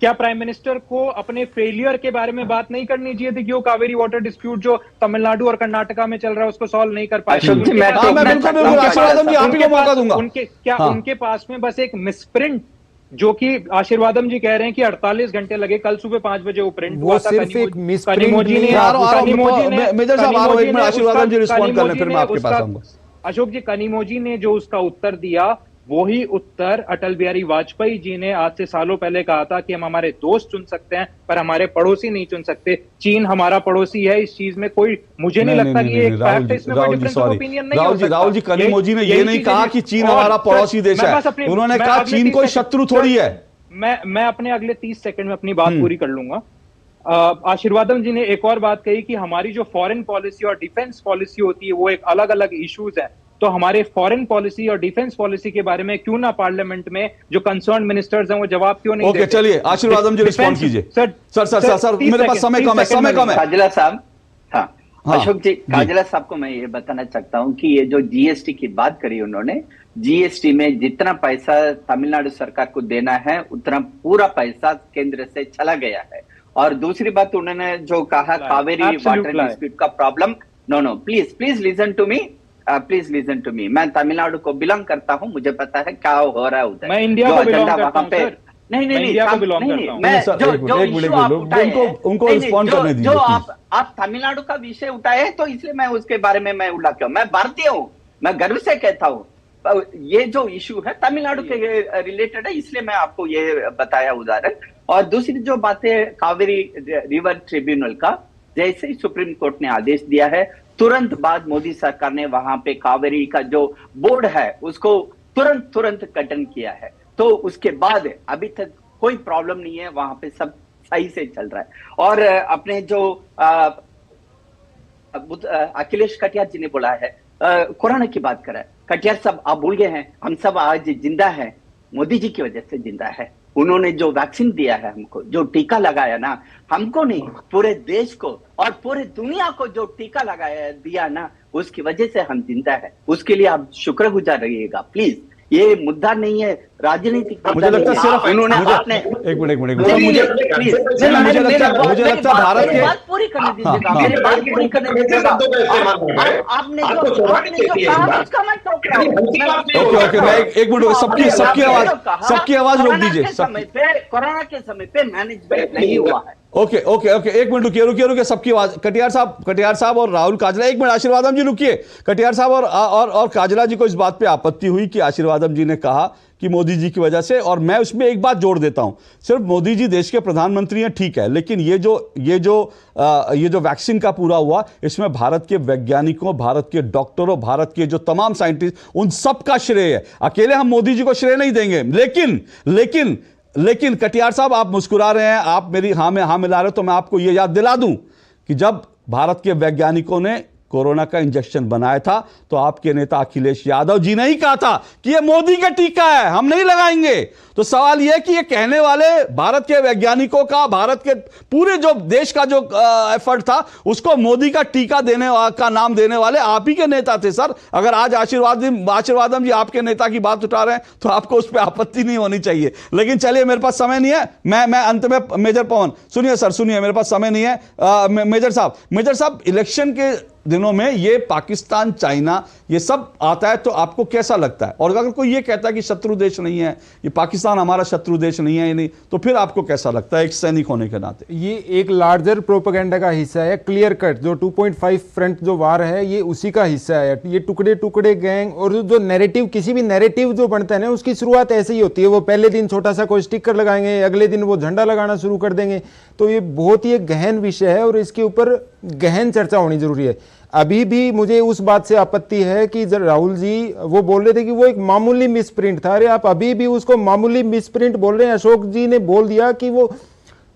क्या प्राइम मिनिस्टर को अपने फेलियर के बारे में बात नहीं करनी चाहिए थी कि वो कावेरी वाटर डिस्प्यूट जो तमिलनाडु और कर्नाटका में चल रहा है उसको सॉल्व नहीं कर पाए? उनके पास में बस एक मिसप्रिंट, जो कि आशीर्वादम जी कह रहे हैं कि 48 घंटे लगे, कल सुबह 5 बजे वो प्रिंट हुआ था। अशोक जी, कनिमोजी ने जो उसका उत्तर दिया वही उत्तर अटल बिहारी वाजपेयी जी ने आज से सालों पहले कहा था कि हम हमारे दोस्त चुन सकते हैं पर हमारे पड़ोसी नहीं चुन सकते। चीन हमारा पड़ोसी है, इस चीज में कोई मुझे नहीं लगता कि ये एक फैक्ट है, इसमें कोई डिफरेंस ऑफ ओपिनियन नहीं हो सकता। राहुल जी, कनिमोजी ने ये नहीं कहा कि चीन हमारा पड़ोसी देश है, उन्होंने कहा चीन कोई शत्रु थोड़ी है। मैं अपने अगले 30 सेकंड में अपनी बात पूरी कर लूंगा। आशीर्वादम जी ने एक और बात कही कि हमारी जो फॉरेन पॉलिसी और डिफेंस पॉलिसी होती है वो एक अलग अलग इश्यूज है। तो हमारे फॉरेन पॉलिसी और डिफेंस पॉलिसी के बारे में क्यों ना पार्लियामेंट में जो कंसर्न मिनिस्टर्स हैं वो जवाब क्यों नहीं देते? ओके, चलिए आशीर्वादम जी रिस्पॉन्ड कीजिए। सर मेरे पास समय कम है। काजला साहब, हाँ अशोक जी, काजला साहब को मैं ये बताना चाहता हूँ कि ये जो जीएसटी की बात करी उन्होंने, जीएसटी में जितना पैसा तमिलनाडु सरकार को देना है उतना पूरा पैसा केंद्र से चला गया है। और दूसरी बात उन्होंने जो कहा कावेरी वाटर डिस्प्यूट का problem, no please listen to me, please listen to me. मैं तमिलनाडु को बिलोंग करता हूँ, मुझे पता है क्या हो रहा है उधर। मैं इंडिया को बिलोंग करता हूं सर। जो आप तमिलनाडु का विषय उठाए तो इसलिए मैं उसके बारे में मैं उल्ला क्यों? मैं भारतीय हूँ, मैं गर्व से कहता हूँ। ये जो इशू है तमिलनाडु के रिलेटेड है, इसलिए मैं आपको ये बताया उदाहरण। और दूसरी जो बातें कावेरी रिवर ट्रिब्यूनल का, जैसे ही सुप्रीम कोर्ट ने आदेश दिया है तुरंत बाद मोदी सरकार ने वहां पे कावेरी का जो बोर्ड है उसको तुरंत गठन किया है। तो उसके बाद अभी तक कोई प्रॉब्लम नहीं है, वहां पे सब सही से चल रहा है। और अपने जो अखिलेश कटियार जी ने बोला है, कोरोना की बात करा है, कटियार साहब आप भूल गए हैं, हम सब आज जिंदा है मोदी जी की वजह से जिंदा है। उन्होंने जो वैक्सीन दिया है हमको, जो टीका लगाया ना, हमको नहीं पूरे देश को और पूरे दुनिया को जो टीका लगाया दिया ना, उसकी वजह से हम जिंदा है। उसके लिए आप शुक्रगुजार रहिएगा प्लीज। ये मुद्दा नहीं है, राजनीतिक मुझे लगता है सिर्फ उन्होंने एक मिनट मुझे लगता है भारत के बात पूरी करने दीजिएगा, मेरी बात पूरी करने दीजिएगा। आपने जो कहा उसका मैं टोक रहा हूं। ओके मैं एक मिनट, सबकी आवाज रोक दीजिए। कोरोना के समय पे मैनेजमेंट नहीं हुआ है। ओके एक मिनट रुकिए सबकी आवाज। कटियार साहब और राहुल काजला, एक मिनट आशीर्वादम जी रुकिए। कटियार साहब और काजला जी को इस बात पे आपत्ति हुई कि आशीर्वादम जी ने कहा कि मोदी जी की वजह से, और मैं उसमें एक बात जोड़ देता हूं, सिर्फ मोदी जी देश के प्रधानमंत्री हैं ठीक है, लेकिन ये जो वैक्सीन का पूरा हुआ, इसमें भारत के वैज्ञानिकों, भारत के डॉक्टरों, भारत के जो तमाम साइंटिस्ट, उन सब का श्रेय है। अकेले हम मोदी जी को श्रेय नहीं देंगे। लेकिन कटियार साहब आप मुस्कुरा रहे हैं, आप मेरी हाँ में हाँ मिला रहे हो, तो मैं आपको यह याद दिला दूं कि जब भारत के वैज्ञानिकों ने कोरोना का इंजेक्शन बनाया था तो आपके नेता अखिलेश यादव जी ने ही कहा था कि यह मोदी का टीका है, हम नहीं लगाएंगे। तो सवाल यह कि ये कहने वाले भारत के वैज्ञानिकों का, भारत के पूरे जो देश का जो एफर्ट था, उसको मोदी का टीका देने का नाम देने वाले आप ही के नेता थे सर। अगर आज आशीर्वादम जी आपके नेता की बात उठा रहे हैं तो आपको उस पर आपत्ति नहीं होनी चाहिए। लेकिन चलिए, मेरे पास समय नहीं है, मैं अंत में मेजर पवन सुनिए, मेरे पास समय नहीं है। मेजर साहब इलेक्शन के दिनों में ये पाकिस्तान, चाइना, ये सब आता है तो आपको कैसा लगता है? और अगर कोई ये कहता है कि शत्रु देश नहीं है, ये पाकिस्तान हमारा शत्रु देश नहीं है, नहीं, तो फिर आपको कैसा लगता है एक सैनिक होने के नाते? ये एक लार्जर प्रोपेगेंडा का हिस्सा है, क्लियर कट। जो 2.5 फ्रंट जो वार है, ये उसी का हिस्सा है। ये टुकड़े गैंग और जो नैरेटिव, किसी भी नैरेटिव जो बनता है ना, उसकी शुरुआत ऐसे ही होती है। वो पहले दिन छोटा सा कोई स्टिकर लगाएंगे, अगले दिन वो झंडा लगाना शुरू कर देंगे। तो ये बहुत ही एक गहन विषय है और इसके ऊपर गहन चर्चा होनी जरूरी है। अभी भी मुझे उस बात से आपत्ति है कि राहुल जी वो बोल रहे थे कि वो एक मामूली मिसप्रिंट था। अरे आप अभी भी उसको मामूली मिसप्रिंट बोल रहे हैं। अशोक जी ने बोल दिया कि वो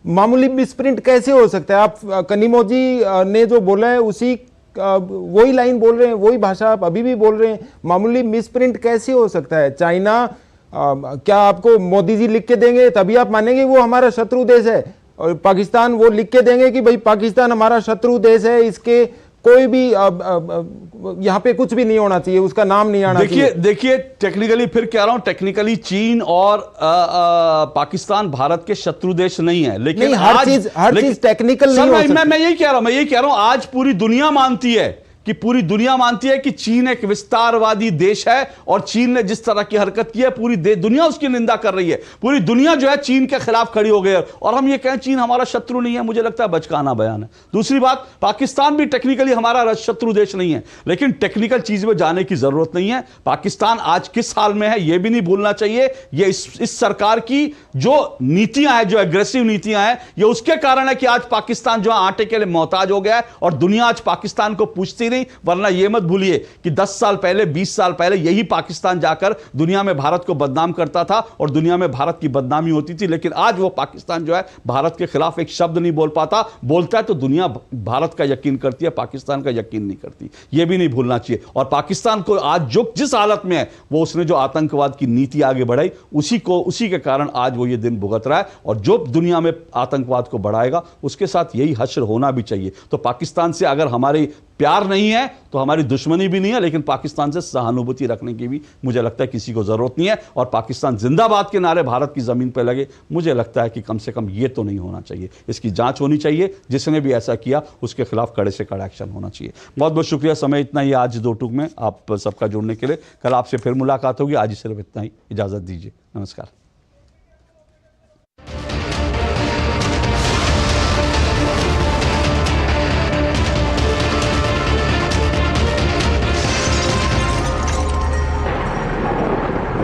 मामूली मिसप्रिंट कैसे हो सकता है। आप कनिमोजी ने जो बोला है उसी वही लाइन बोल रहे हैं, वही भाषा आप अभी भी बोल रहे हैं। मामूली मिसप्रिंट कैसे हो सकता है? चाइना क्या आपको मोदी जी लिख के देंगे तभी आप मानेंगे वो हमारा शत्रु देश है? और पाकिस्तान वो लिख के देंगे कि भाई पाकिस्तान हमारा शत्रु देश है, इसके कोई भी यहाँ पे कुछ भी नहीं होना चाहिए, उसका नाम नहीं आना चाहिए। देखिए टेक्निकली फिर कह रहा हूं, टेक्निकली चीन और पाकिस्तान भारत के शत्रु देश नहीं है, लेकिन नहीं, हर चीज टेक्निकल नहीं हो सकती। मैं यही कह रहा हूं, आज पूरी दुनिया मानती है कि चीन एक विस्तारवादी देश है और चीन ने जिस तरह की हरकत की है पूरी दुनिया उसकी निंदा कर रही है। पूरी दुनिया जो है चीन के खिलाफ खड़ी हो गई है और हम ये कहें चीन हमारा शत्रु नहीं है, मुझे लगता है बचकाना बयान है। दूसरी बात, पाकिस्तान भी टेक्निकली हमारा शत्रु देश नहीं है, लेकिन टेक्निकल चीज में जाने की जरूरत नहीं है। पाकिस्तान आज किस हाल में है यह भी नहीं भूलना चाहिए। ये इस सरकार की जो नीतियां हैं, जो एग्रेसिव नीतियां हैं, ये उसके कारण है कि आज पाकिस्तान जो आटे के लिए मोहताज हो गया है और दुनिया आज पाकिस्तान को पूछती नहीं। वरना यह मत भूलिए कि 10 साल पहले, 20 साल पहले यही पाकिस्तान जाकर दुनिया में भारत को बदनाम करता था और दुनिया में भारत की बदनामी होती थी, लेकिन आज वो पाकिस्तान जो है भारत के खिलाफ एक शब्द नहीं बोल पाता। बोलता है तो दुनिया भारत का यकीन करती है, पाकिस्तान का यकीन नहीं करती। यह भी नहीं भूलना चाहिए। और पाकिस्तान को आज जो जिस हालत में है, वो उसने जो आतंकवाद की नीति आगे बढ़ाई, उसी के कारण आज वो ये दिन भुगत रहा है। और जो दुनिया में आतंकवाद को बढ़ाएगा उसके साथ यही हश्र होना भी चाहिए। तो पाकिस्तान से अगर हमारी प्यार नहीं है तो हमारी दुश्मनी भी नहीं है, लेकिन पाकिस्तान से सहानुभूति रखने की भी मुझे लगता है किसी को जरूरत नहीं है। और पाकिस्तान जिंदाबाद के नारे भारत की जमीन पर लगे, मुझे लगता है कि कम से कम ये तो नहीं होना चाहिए। इसकी जांच होनी चाहिए, जिसने भी ऐसा किया उसके खिलाफ कड़े से कड़ा एक्शन होना चाहिए। बहुत बहुत शुक्रिया, समय इतना ही आज दो टूक में आप सबका जुड़ने के लिए। कल आपसे फिर मुलाकात होगी, आज सिर्फ इतना ही, इजाजत दीजिए, नमस्कार।